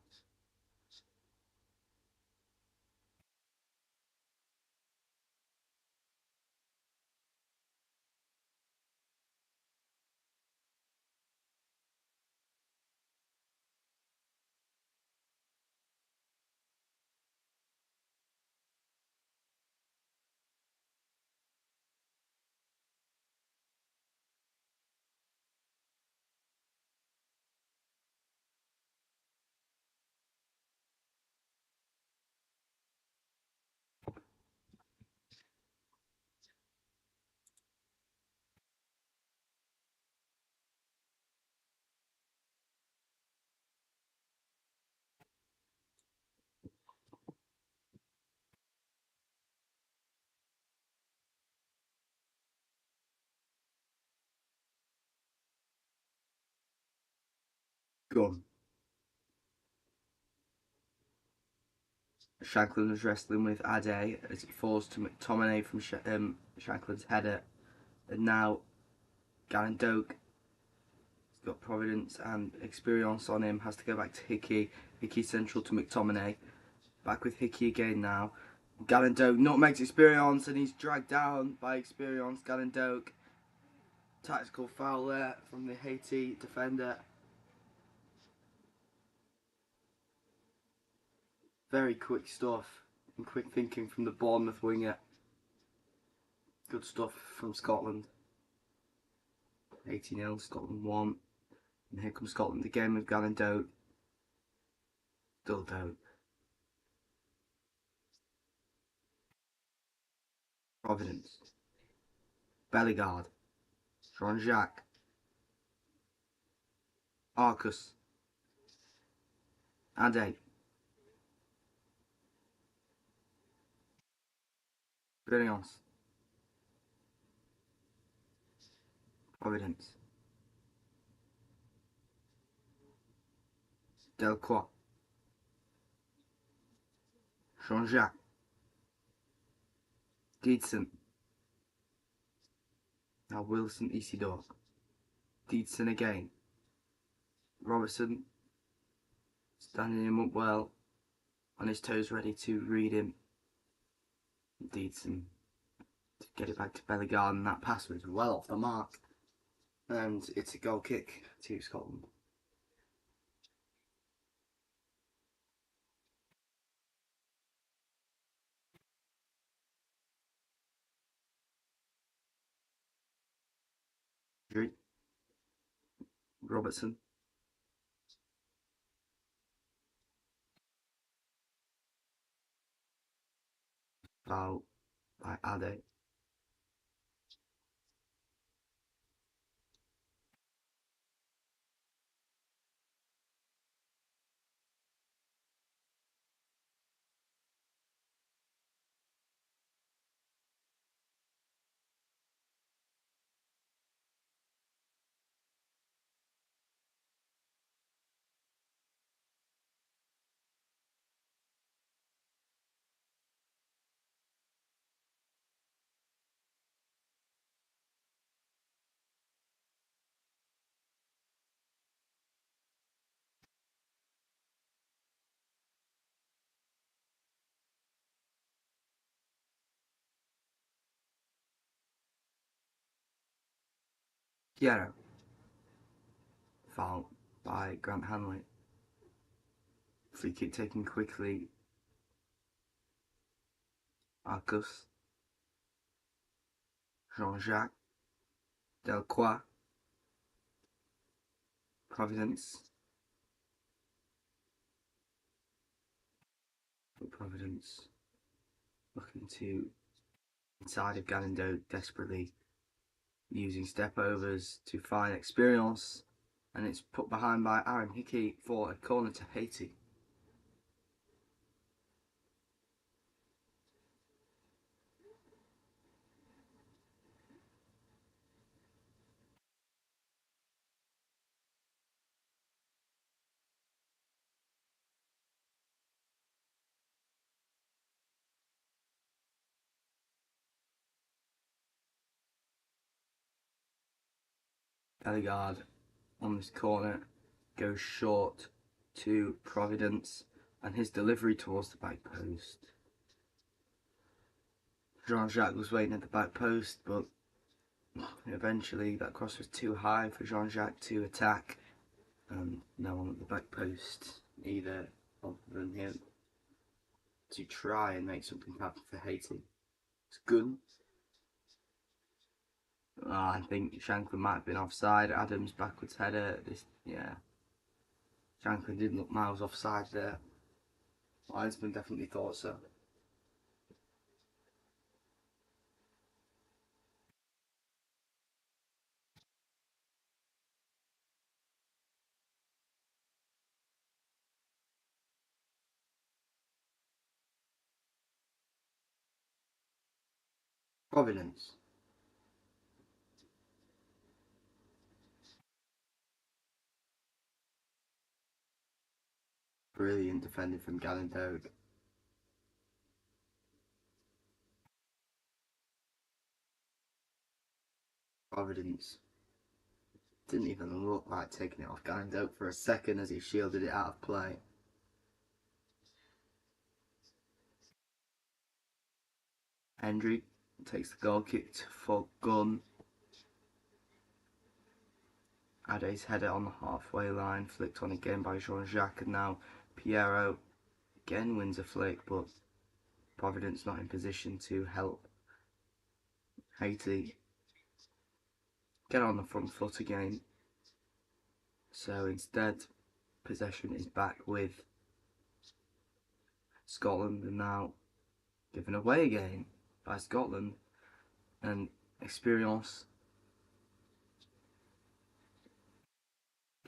Gun. Shankland was wrestling with Ade as it falls to McTominay from Shankland's header. And now Gannon Doak got Providence and Experience on him. Has to go back to Hickey. Hickey central to McTominay. Back with Hickey again now. Gallendoke nutmegs Experience and he's dragged down by Experience. Gallendoke. Tactical foul there from the Haiti defender. Very quick stuff and quick thinking from the Bournemouth winger. Good stuff from Scotland. 80-0, Scotland 1. And here comes Scotland again with Gallendoke. Still Doke. Providence. Bellegarde. Jean-Jacques. Arcus. Ade. Brilliance. Providence. Delcroix. Jean-Jacques. Deedson. Now Wilson Isidore. Deedson again. Robertson. Standing him up well. On his toes, ready to read him. Deedson. To get it back to Bellegarde, and that pass was well off the mark. And it's a goal kick to Scotland. Robertson. Foul by Ade. Piero. Foul by Grant Hanley. Free kick taken quickly. Arcus. Jean-Jacques. Delcroix. Providence. Providence looking to inside of Gallendoke, desperately using step overs to find Experience, and it's put behind by Aaron Hickey for a corner to Haiti. Bellegarde on this corner goes short to Providence, and his delivery towards the back post. Jean-Jacques was waiting at the back post, but eventually that cross was too high for Jean-Jacques to attack, and no one at the back post either other than him to try and make something happen for Haiti. It's good. I think Shanklin might have been offside. Adams backwards header. Shanklin did look miles offside there. Linesman definitely thought so. Providence. Brilliant defending from Gallendoke. Providence. Didn't even look like taking it off Gandoke for a second as he shielded it out of play. Hendry takes the goal kick for Gunn. Ade's header on the halfway line, flicked on again by Jean-Jacques, and now Piero again wins a flick, but Providence not in position to help Haiti get on the front foot again. So instead, possession is back with Scotland, and now given away again by Scotland. And Experience.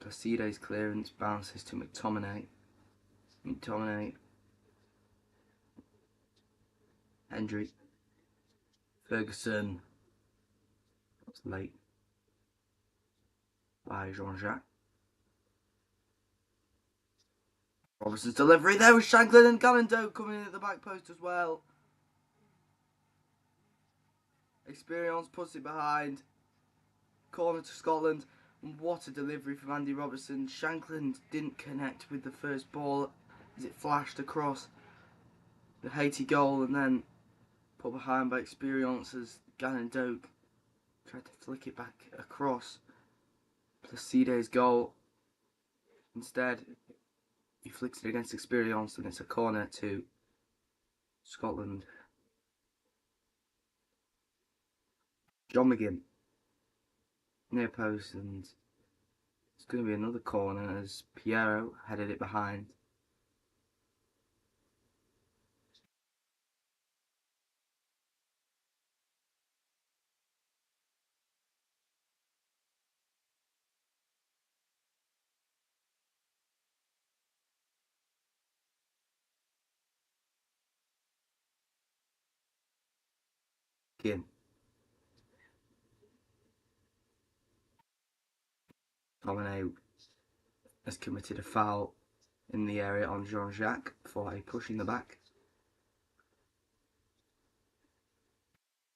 Placido's clearance bounces to McTominay. Hendry. Ferguson. That's late by Jean-Jacques. Robertson's delivery there with Shanklin and Gandoke coming in at the back post as well. Experience puts it behind. Corner to Scotland. And what a delivery from Andy Robertson. Shanklin didn't connect with the first ball as it flashed across the Haiti goal and then put behind by Experience as Gandoke tried to flick it back across Placido's goal. Instead, he flicks it against Experience and it's a corner to Scotland. John McGinn near post, and it's going to be another corner as Piero headed it behind. Again, Dominic has committed a foul in the area on Jean-Jacques for a push in the back.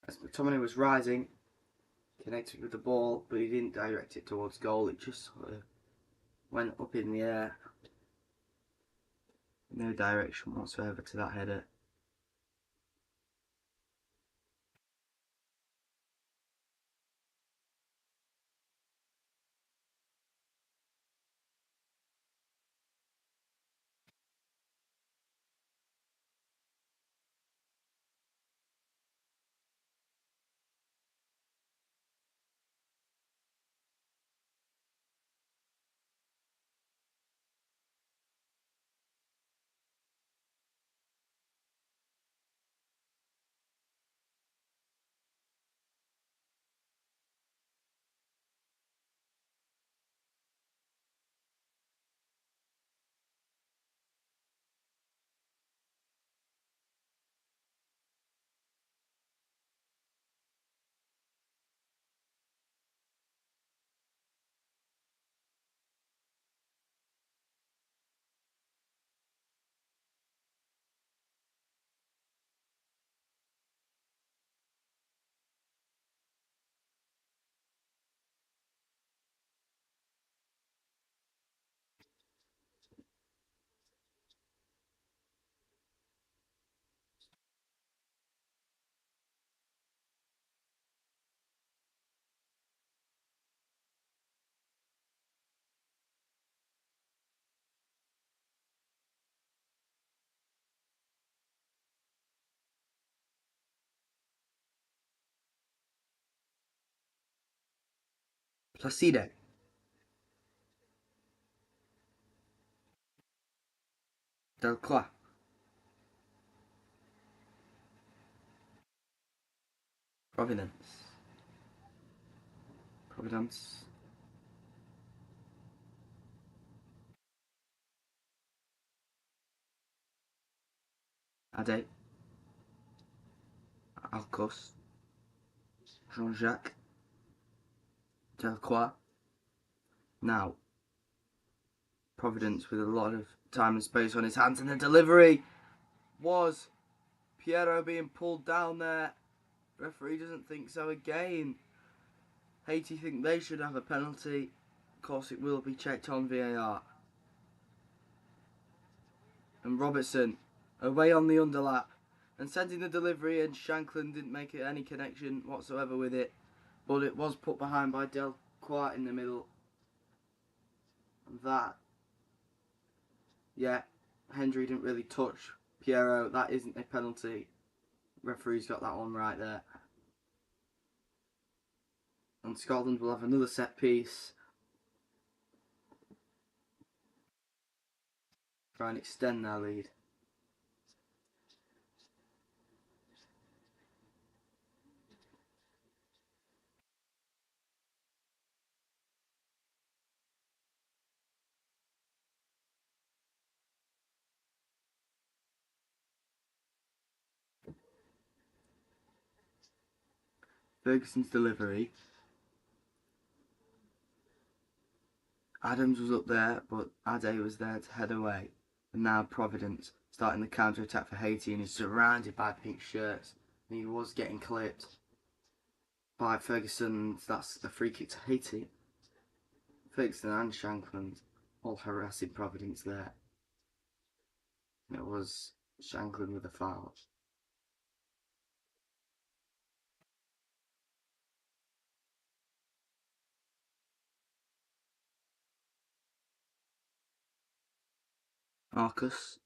As McTominay was rising, connected with the ball, but he didn't direct it towards goal. It just sort of went up in the air. No direction whatsoever to that header. Placido. Delcroix. Providence. Ade. Alcos. Jean-Jacques. Delcroix. Now, Providence with a lot of time and space on his hands, and the delivery was Piero being pulled down there. Referee doesn't think so again. Haiti think they should have a penalty. Of course, it will be checked on VAR. And Robertson away on the underlap and sending the delivery, and Shanklin didn't make any connection whatsoever with it, but it was put behind by Delquart in the middle. And that, yeah, Hendry didn't really touch Piero. That isn't a penalty. Referee's got that one right there. And Scotland will have another set piece. Try and extend their lead. Ferguson's delivery. Adams was up there, but Ade was there to head away. And now Providence starting the counter-attack for Haiti, and he's surrounded by pink shirts. And he was getting clipped by Ferguson. That's the free kick to Haiti. Ferguson and Shanklin all harassing Providence there. And it was Shanklin with a foul. Marcus.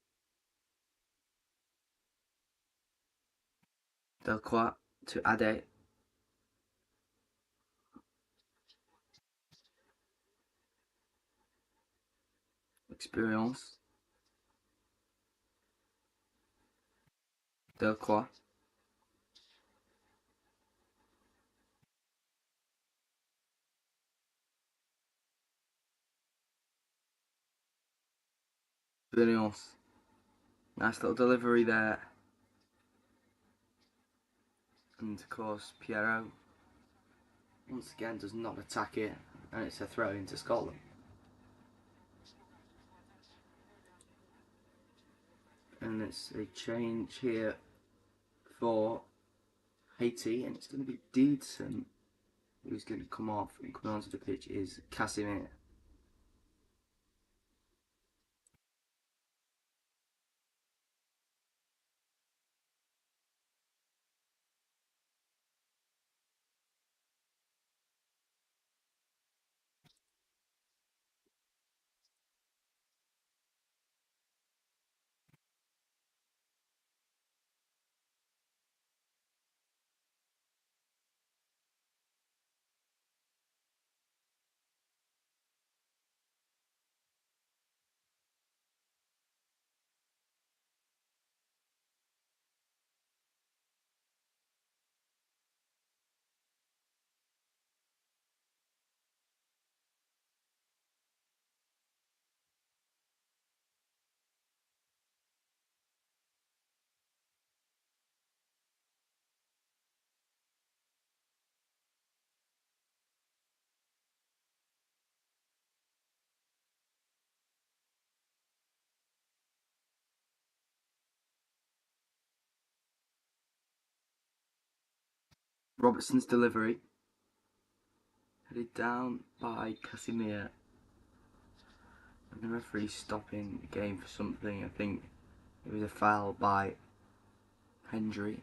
Delquart to Ade. Experience. Delquart. Experience. Nice little delivery there. And of course, Piero once again does not attack it, and it's a throw into Scotland. And it's a change here for Haiti, and it's going to be Deedson who's going to come off, and coming onto the pitch is Casimir. Robertson's delivery, headed down by Casimir. And the referee stopping the game for something. I think it was a foul by Hendry.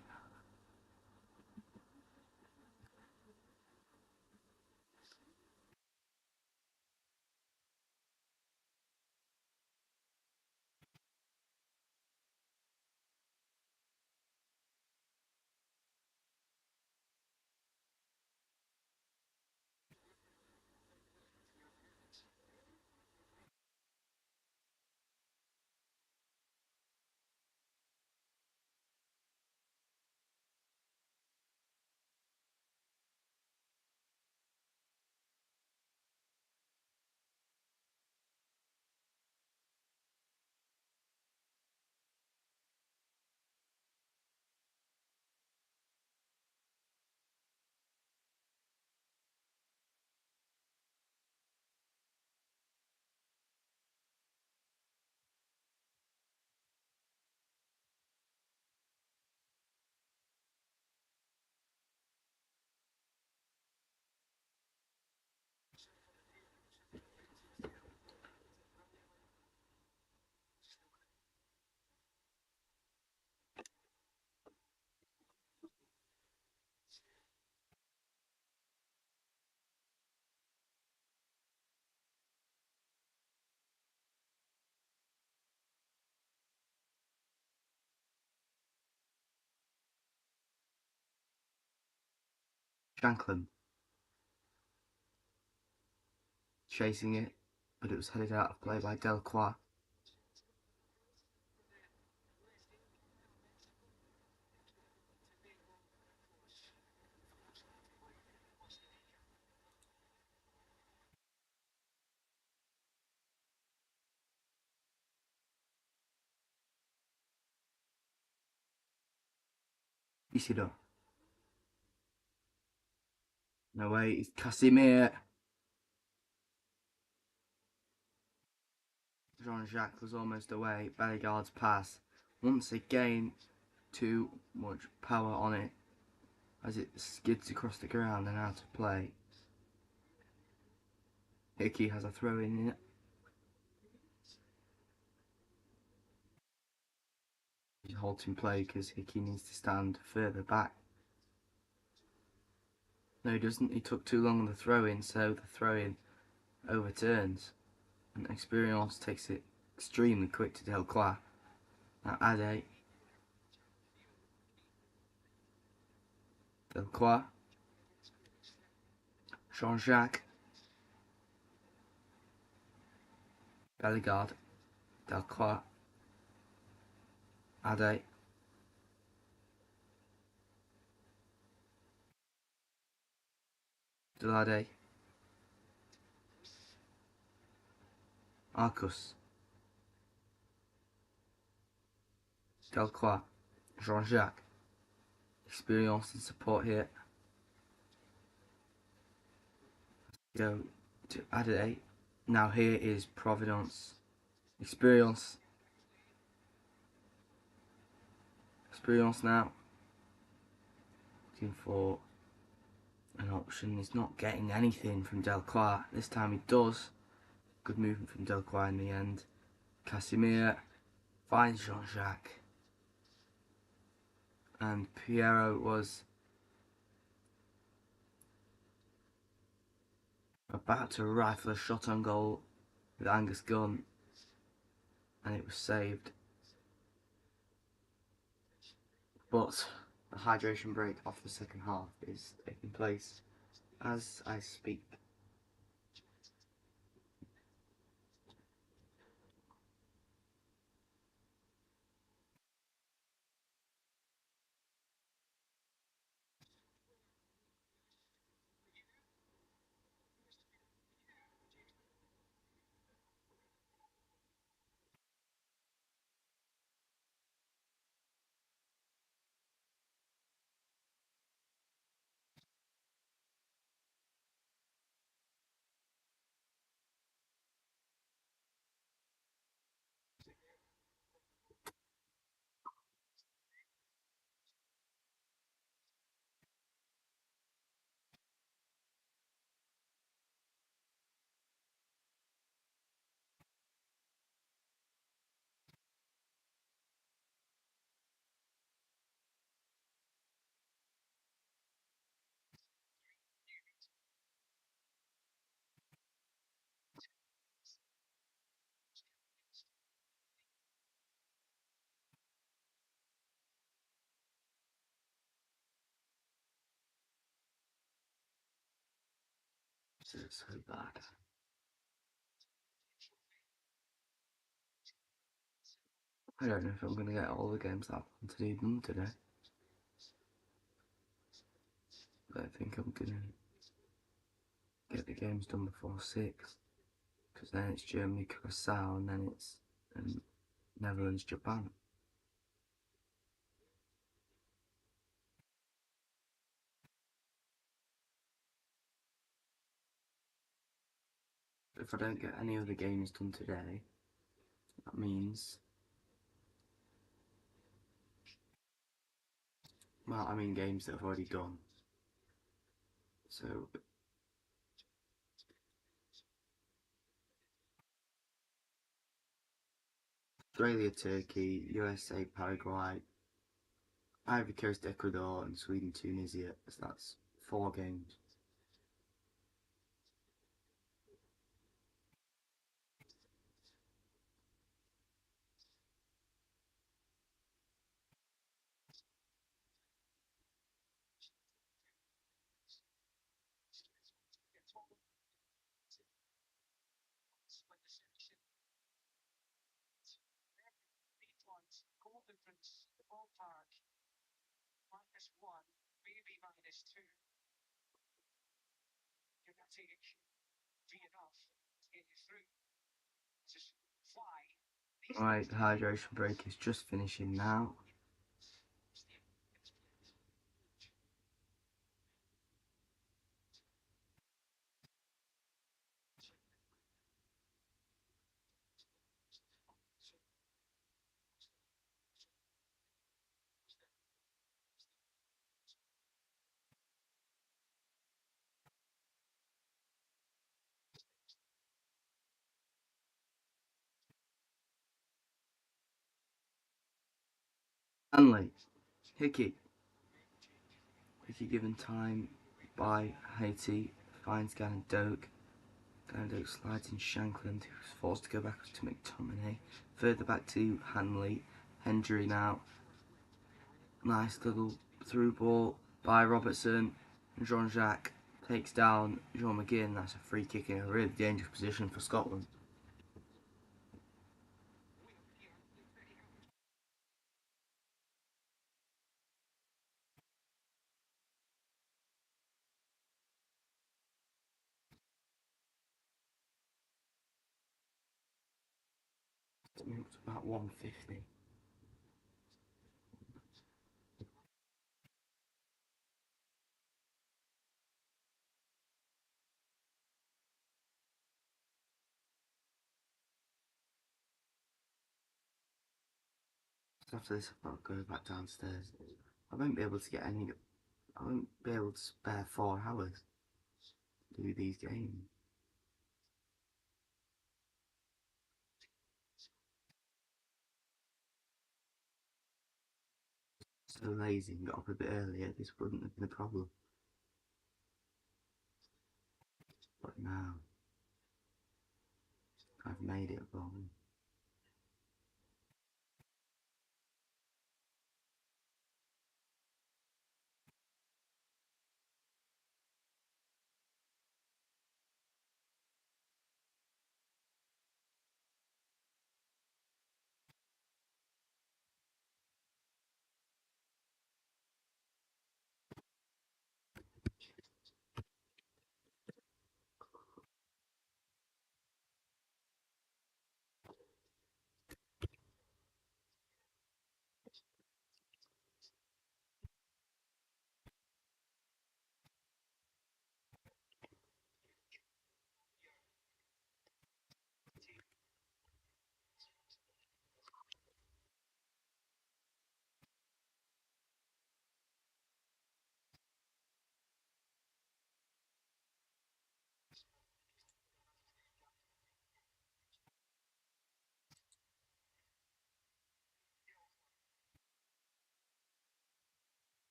Shanklin chasing it, but it was headed out of play by Delacroix. Isidore. No way, it's Casimir. Jean-Jacques was almost away. Bellegarde's pass. Once again, too much power on it as it skids across the ground and out of play. Hickey has a throw in it. He's halting play because Hickey needs to stand further back. No, he doesn't. He took too long on the throw in, so the throw in overturns. And Experience takes it extremely quick to Delacroix. Now Ade. Delacroix. Jean-Jacques. Bellegarde. Delacroix. Ade. Delade. Arcus. Delacroix. Jean-Jacques. Experience and support here. Go to Ade. Now here is Providence. Experience. Experience now. Looking for an option. He's not getting anything from Delacroix. This time he does. Good movement from Delacroix in the end. Casimir finds Jean-Jacques. And Piero was about to rifle a shot on goal with Angus Gunn. And it was saved. But a hydration break off the second half is taking place as I speak. So bad. I don't know if I'm going to get all the games that I want to do done today. But I think I'm going to get the games done before 6. Because then it's Germany, Curacao, and then it's Netherlands, Japan. If I don't get any of the games done today, that means, well, I mean games that I've already done. So Australia, Turkey, USA, Paraguay, Ivory Coast, Ecuador, and Sweden, Tunisia. So that's 4 games. Right, the hydration break is just finishing now. Hanley, Hickey given time by Haiti, finds Gannon Doak. Gannon Doak slides in Shankland, who's forced to go back to McTominay. Further back to Hanley. Hendry now. Nice little through ball by Robertson. Jean-Jacques takes down Jean McGinn. That's a free kick in a really dangerous position for Scotland. It's about 150. After this, I've got to go back downstairs. I won't be able to get any. I won't be able to spare 4 hours to do these games. So lazy and got up a bit earlier, this wouldn't have been a problem. But now, I've made it a problem.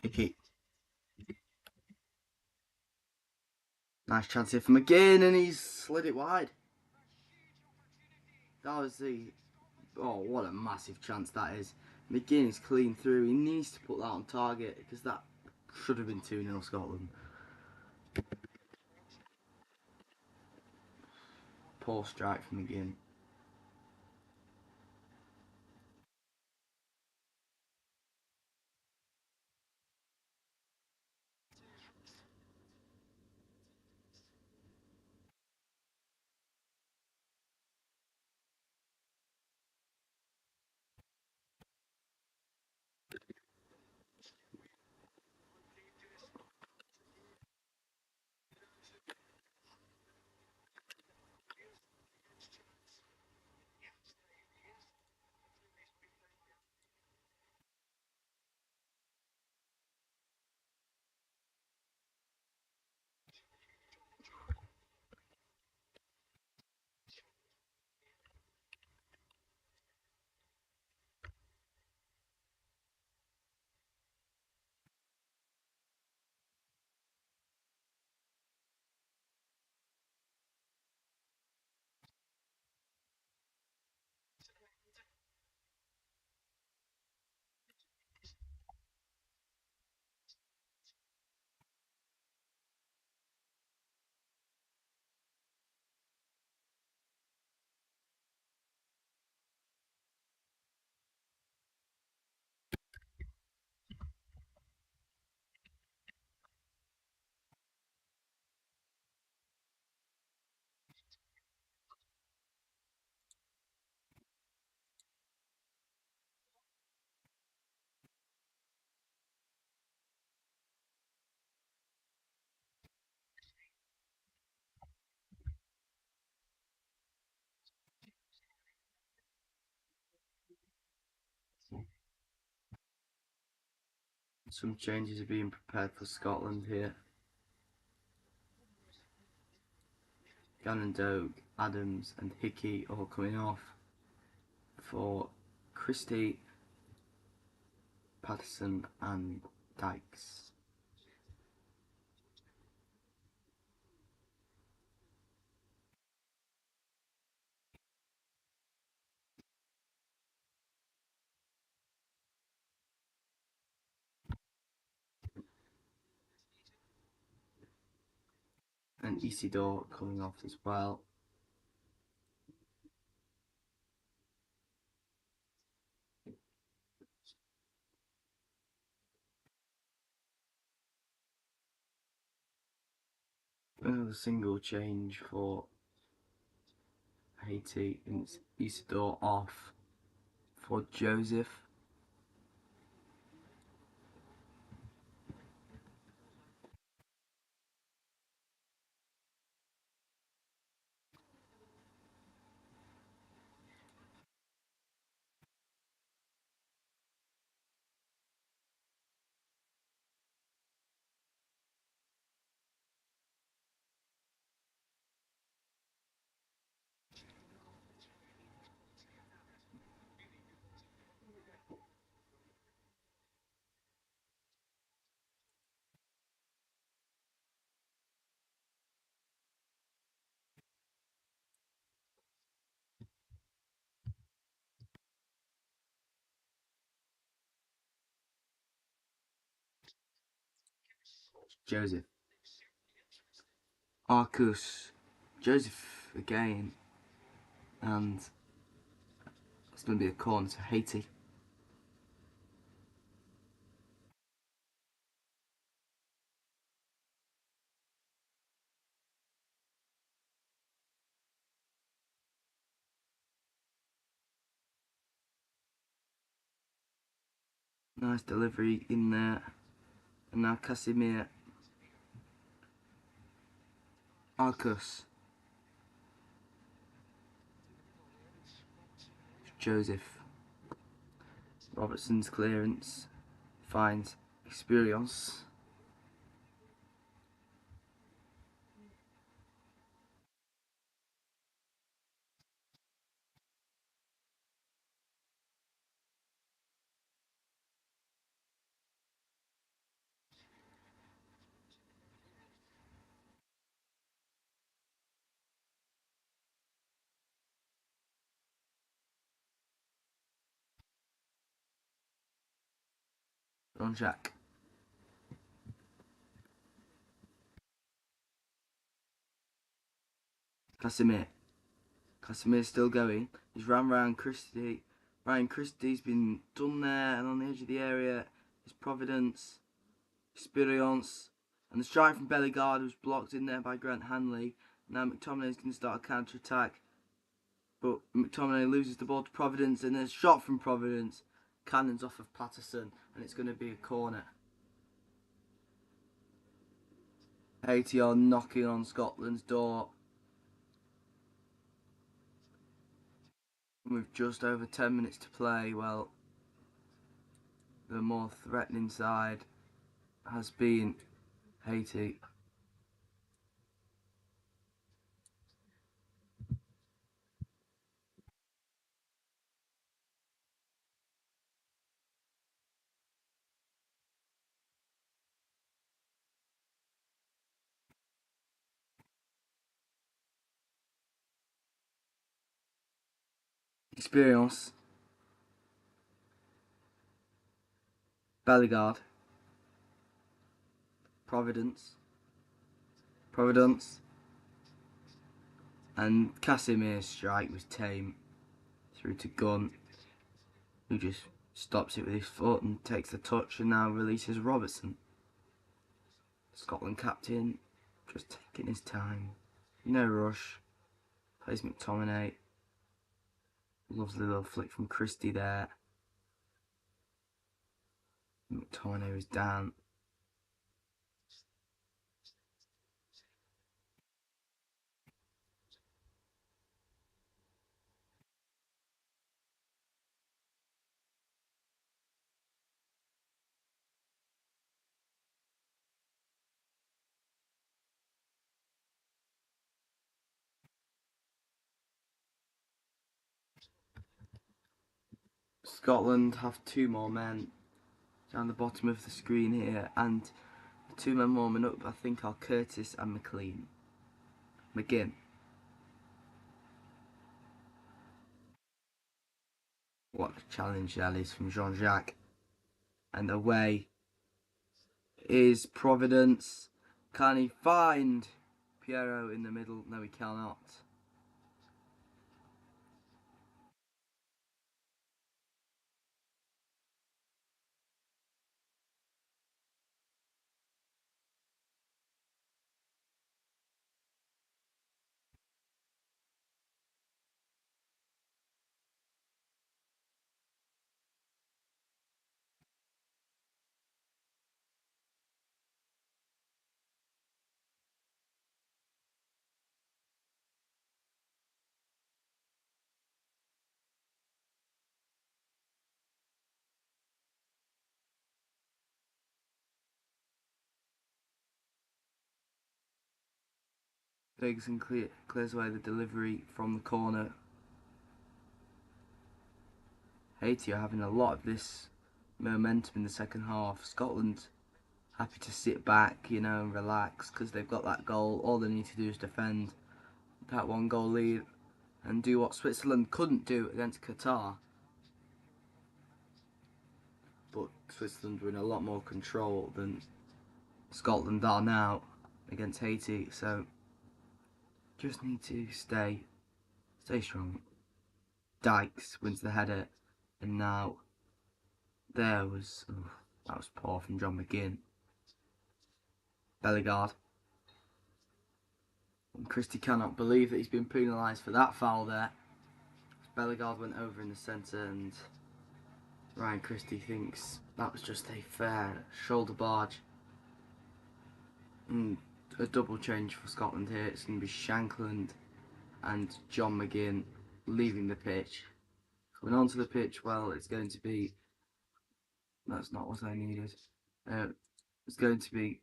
Hickey. Nice chance here for McGinn, and he's slid it wide. That was the... Oh, what a massive chance that is. McGinn is clean through. He needs to put that on target, because that should have been 2-0 Scotland. Poor strike from McGinn. Some changes are being prepared for Scotland here. Gannon, Doak, Adams and Hickey all coming off for Christie, Patterson and Dykes. And Isidore coming off as well. Another single change for Haiti, and it's Isidore off for Joseph. Joseph. Arcus. Joseph again. And it's going to be a corner to Haiti. Nice delivery in there. And now Casimir. Arcus. Joseph. Robertson's clearance finds Experience. On Jack. Casimir. Casimir's still going. He's ran round Christie. Ryan Christie's been done there, and on the edge of the area is Providence, Experience, and the strike from Bellegarde was blocked in there by Grant Hanley. Now McTominay's going to start a counter attack, but McTominay loses the ball to Providence, and there's a shot from Providence. Cannons off of Patterson, and it's going to be a corner. Haiti are knocking on Scotland's door. With just over 10 minutes to play, well, the more threatening side has been Haiti. Experience. Bellegarde. Providence. And Casimir's strike was tame. Through to Gunn, who just stops it with his foot and takes the touch, and now releases Robertson. Scotland captain, just taking his time. No rush. Plays McTominay. Lovely little flick from Christie there. McTominay was down. Scotland have 2 more men down the bottom of the screen here, and the 2 men warming up I think are Curtis and McGinn. What a challenge that is from Jean-Jacques. And away is Providence. Can he find Piero in the middle? No, he cannot. Ferguson clears away the delivery from the corner. Haiti are having a lot of this momentum in the second half. Scotland happy to sit back, and relax because they've got that goal. All they need to do is defend that 1-goal lead and do what Switzerland couldn't do against Qatar. But Switzerland were in a lot more control than Scotland are now against Haiti, so just need to stay strong. Dykes wins the header, and now that was poor from John McGinn. Bellegarde. And Christie cannot believe that he's been penalised for that foul there. Bellegarde went over in the centre, and Ryan Christie thinks that was just a fair shoulder barge. And a double change for Scotland here. It's going to be Shankland and John McGinn leaving the pitch. Coming onto the pitch, well, it's going to be... That's not what I needed. It's going to be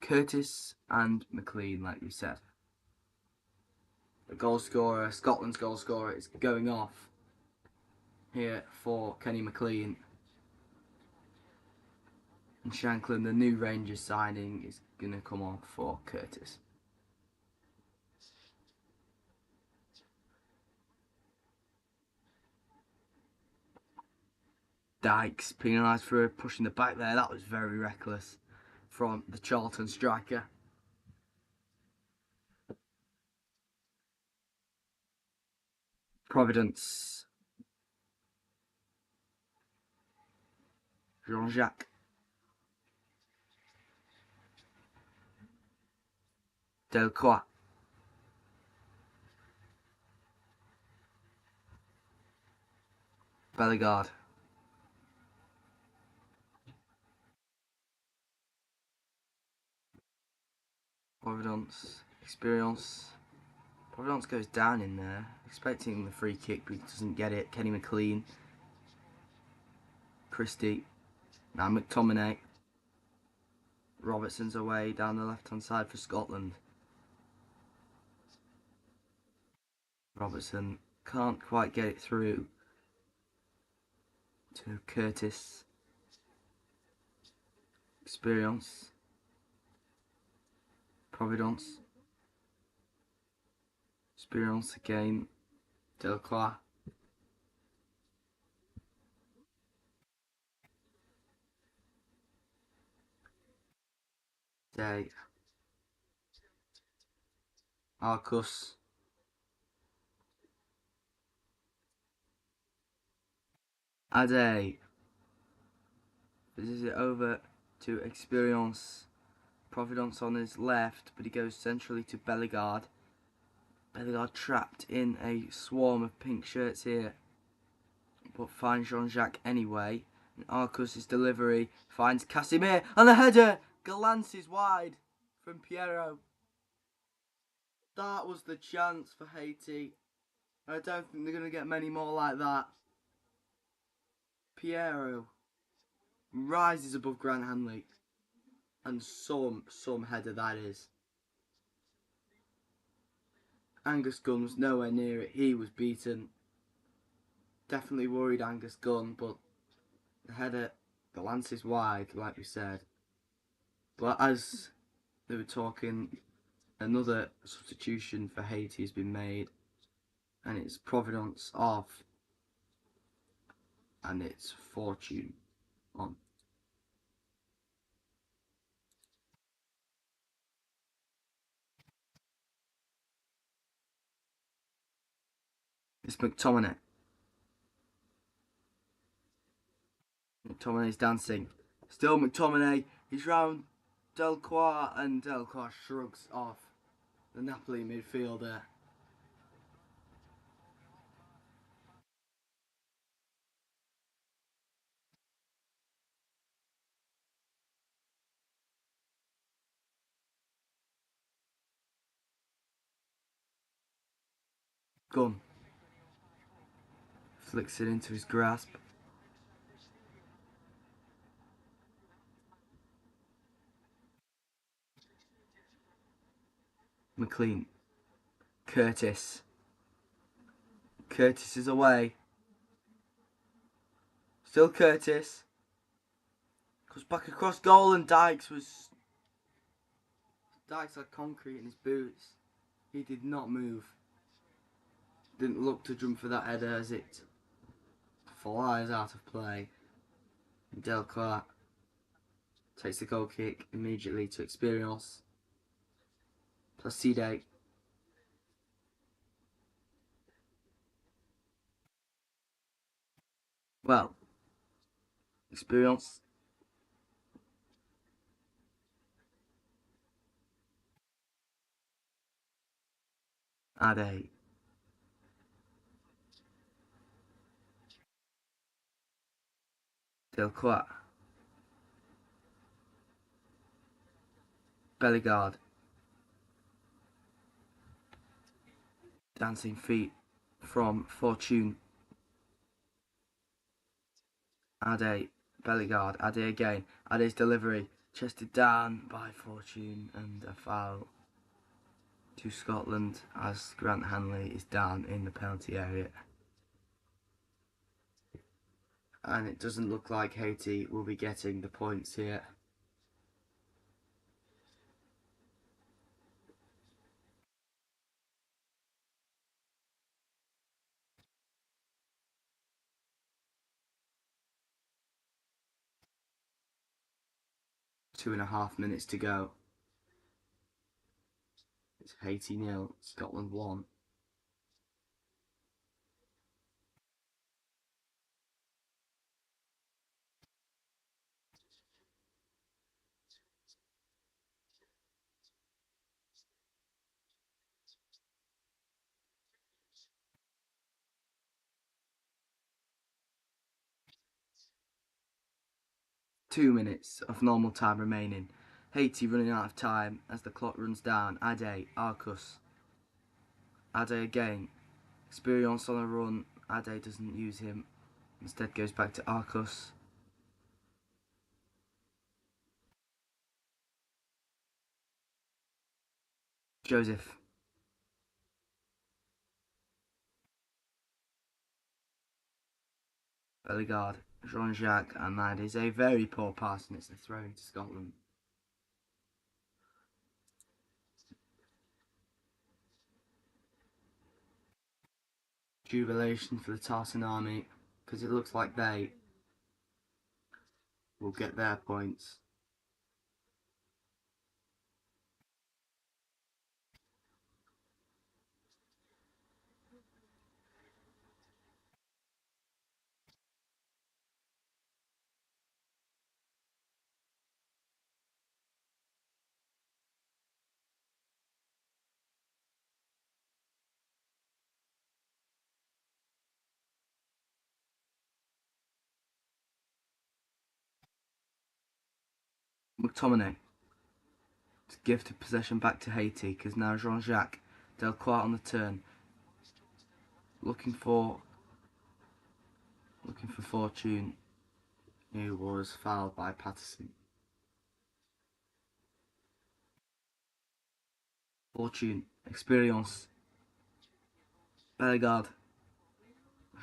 Curtis and McLean, like we said. The goal scorer, Scotland's goal scorer, is going off here for Kenny McLean. And Shankland, the new Rangers signing, is going to come on for Curtis. Dykes penalised for pushing the back there. That was very reckless from the Charlton striker. Providence. Jean-Jacques. Delcroix. Bellegarde. Providence. Experience. Providence goes down in there, expecting the free kick, but he doesn't get it. Kenny McLean. Christie. Now McTominay. Robertson's away down the left-hand side for Scotland. Robertson can't quite get it through to Curtis. Experience. Providence. Experience again. Delcroix. Day. Arcus. Ade. This is it over to Experience. Providence on his left, but he goes centrally to Bellegarde. Bellegarde trapped in a swarm of pink shirts here, but finds Jean-Jacques anyway. And Arcus' delivery finds Casimir, and the header glances wide from Piero. That was the chance for Haiti. I don't think they're going to get many more like that. Piero rises above Grant Hanley, and some header that is. Angus Gunn was nowhere near it. He was beaten. definitely worried Angus Gunn, but the header, the lance is wide, like we said. But as they were talking, another substitution for Haiti has been made, and it's Providence off, and it's Fortune on. It's McTominay. McTominay's dancing. Still McTominay. He's round Delcroix, and Delcroix shrugs off the Napoli midfielder. Gunn flicks it into his grasp. McLean. Curtis. Curtis is away. Still Curtis. Goes back across goal, and Dykes had concrete in his boots. He did not move. Didn't look to jump for that header as it flies out of play. Delcroix takes the goal kick immediately to Experience. Placide. Well, Experience. Ade. Delcroix. Bellegarde. Dancing feet from Fortune. Ade. Bellegarde. Ade again. Ade's delivery. Chested down by Fortune, and a foul to Scotland as Grant Hanley is down in the penalty area. And it doesn't look like Haiti will be getting the points here. Two and a half minutes to go. It's Haiti 0, Scotland 1. .2 minutes of normal time remaining. Haiti running out of time as the clock runs down. Ade, Arcus. Ade again. Experience on a run. Ade doesn't use him. Instead goes back to Arcus. Joseph. Bellegarde. Jean-Jacques, and that is a very poor pass, and it's a throw into Scotland. Jubilation for the Tartan Army, because it looks like they will get their points. McTominay to give the possession back to Haiti, because now Jean-Jacques Delcroix on the turn, looking for Fortune, who was fouled by Patterson. Fortune, Experience, Bellegarde,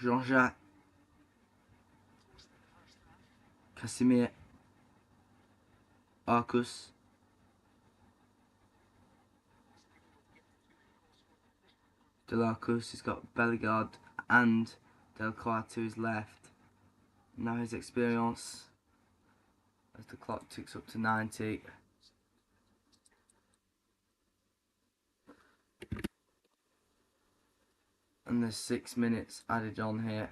Jean-Jacques, Casimir, Arcus, Delarcus. He's got Bellegarde and Delcroix to his left. Now his experience as the clock ticks up to 90. And there's 6 minutes added on here.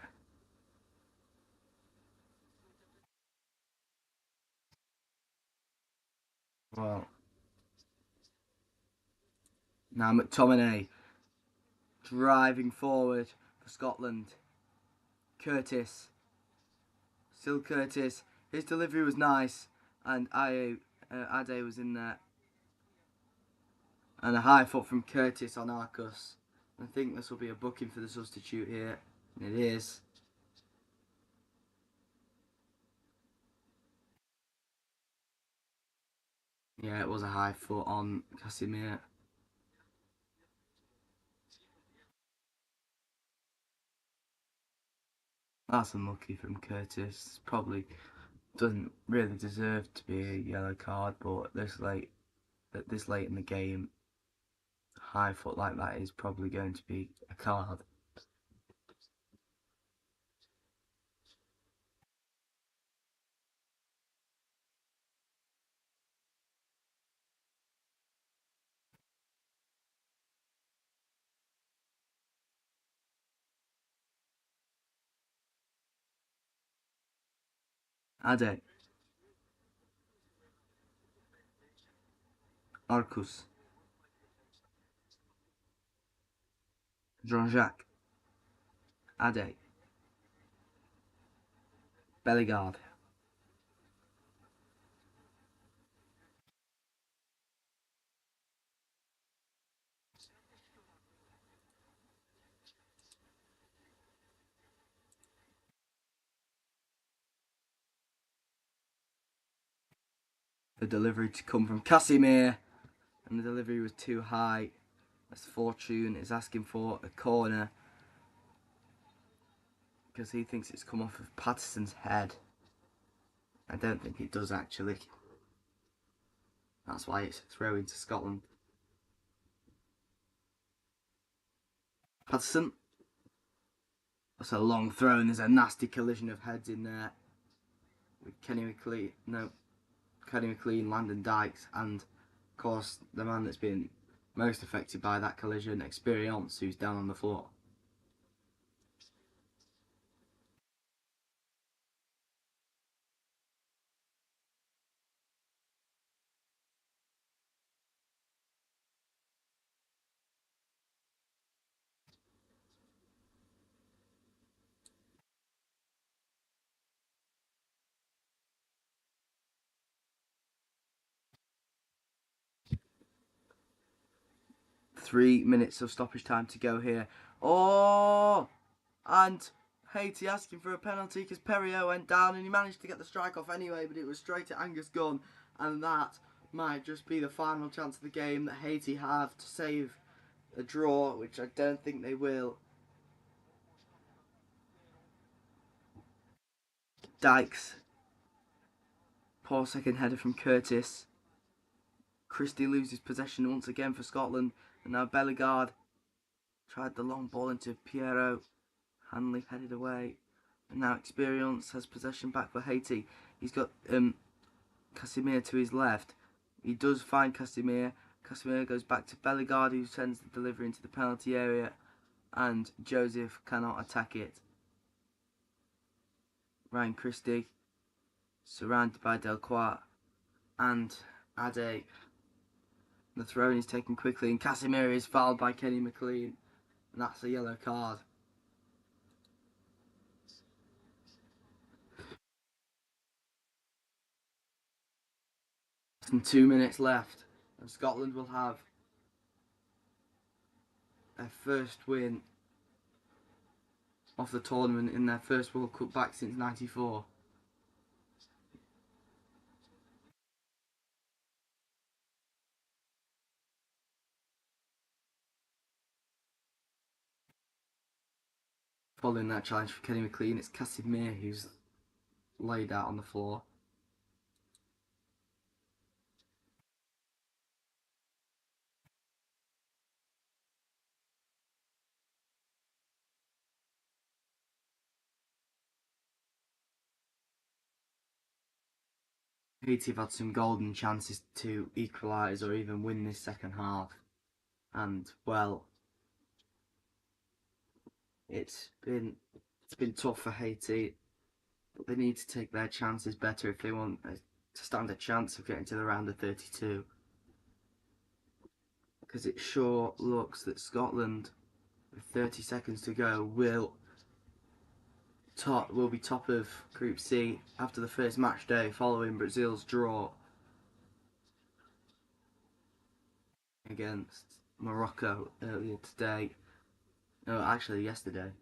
Well, now McTominay driving forward for Scotland. Curtis, still Curtis. His delivery was nice, and Ade was in there. And a high foot from Curtis on Arcus. I think this will be a booking for the substitute here. It is. Yeah, it was a high foot on Casimir. That's unlucky from Curtis. Probably doesn't really deserve to be a yellow card, but at this late in the game, high foot like that is probably going to be a card. Ade, Arcus, Jean-Jacques, Ade, Bellegarde. The delivery to come from Casimir, and the delivery was too high. As Fortune is asking for a corner because he thinks it's come off of Patterson's head. I don't think it does actually. That's why it's a throw into Scotland. Patterson. That's a long throw, and there's a nasty collision of heads in there with Kenny McLean, Landon Dykes, and of course the man that's been most affected by that collision, Experience, who's down on the floor. Three minutes of stoppage time to go here. Oh! And Haiti asking for a penalty because Perriot went down and he managed to get the strike off anyway, but it was straight at Angus Gunn, and that might just be the final chance of the game that Haiti have to save a draw, which I don't think they will. Dykes. Poor second header from Curtis. Christie loses possession once again for Scotland, and now Bellegarde tried the long ball into Piero. Hanley headed away, and now Experience has possession back for Haiti. He's got Casimir to his left. He does find Casimir. Casimir goes back to Bellegarde, who sends the delivery into the penalty area, and Joseph cannot attack it. Ryan Christie, surrounded by Delcroix and Ade. The throw-in is taken quickly, and Casimir is fouled by Kenny McLean, and that's a yellow card. And 2 minutes left, and Scotland will have their first win of the tournament in their first World Cup back since '94. Following that challenge for Kenny McLean, it's Casimir who's laid out on the floor. Haiti have had some golden chances to equalise or even win this second half, and well, it's been tough for Haiti, but they need to take their chances better if they want to stand a chance of getting to the round of 32. Because it sure looks that Scotland, with 30 seconds to go, will be top of Group C after the first match day following Brazil's draw against Morocco earlier today. No, actually yesterday.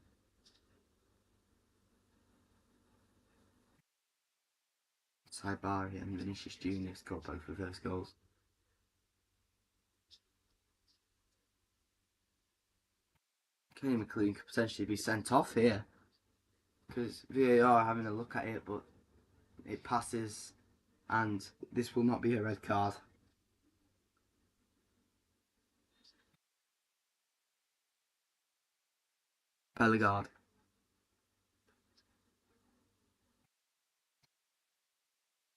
Saibari and Vinicius Junior got both of those goals. Kenny McLean could potentially be sent off here because VAR are having a look at it, but it passes, and this will not be a red card. Bellegarde.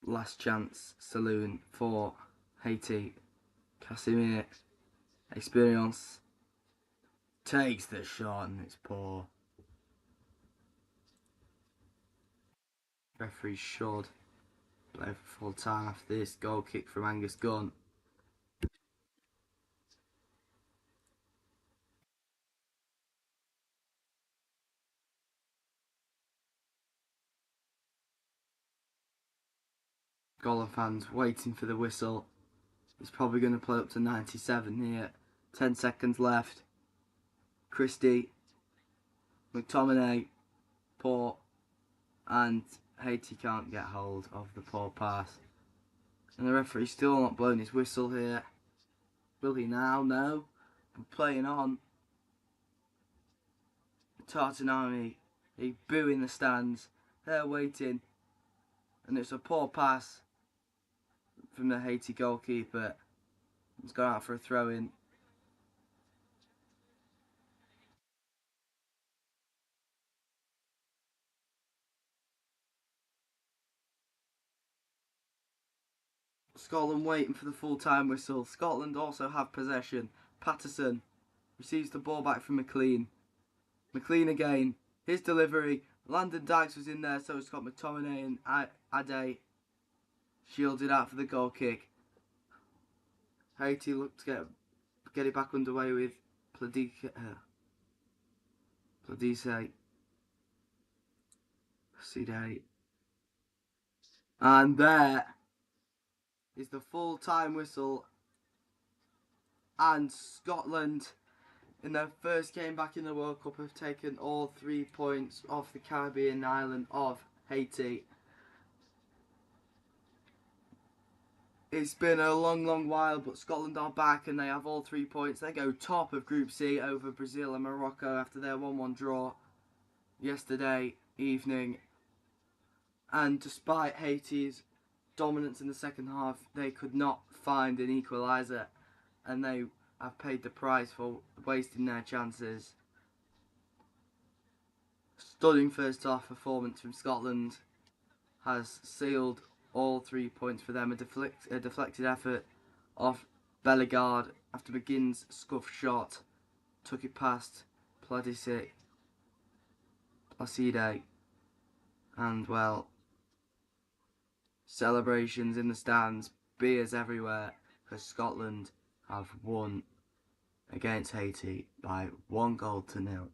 Last chance saloon for Haiti. Casimir. Experience. Takes the shot and it's poor. Referee should play for full time after this goal kick from Angus Gunn. Scotland fans waiting for the whistle. It's probably going to play up to 97 here. 10 seconds left. Christie, McTominay, poor, and Haiti can't get hold of the poor pass. And the referee's still not blowing his whistle here. Will he now? No. But playing on. Tartanami, he boo in the stands. They're waiting. And it's a poor pass from the Haiti goalkeeper. He's gone out for a throw-in. Scotland waiting for the full-time whistle. Scotland also have possession. Patterson receives the ball back from McLean. McLean again. His delivery. Landon Dykes was in there, so it's got McTominay and Ade shielded out for the goal kick. Haiti look to get it back underway with Pladice. Side. And there is the full-time whistle. And Scotland, in their first game back in the World Cup, have taken all 3 points off the Caribbean island of Haiti. It's been a long while, but Scotland are back and they have all 3 points. They go top of Group C over Brazil and Morocco after their 1-1 draw yesterday evening. And despite Haiti's dominance in the second half, they could not find an equaliser, and they have paid the price for wasting their chances. Stunning first half performance from Scotland has sealed all 3 points for them. A deflected effort off Bellegarde after McGinn's scuffed shot took it past Placide, and well, celebrations in the stands, beers everywhere, because Scotland have won against Haiti by 1-0.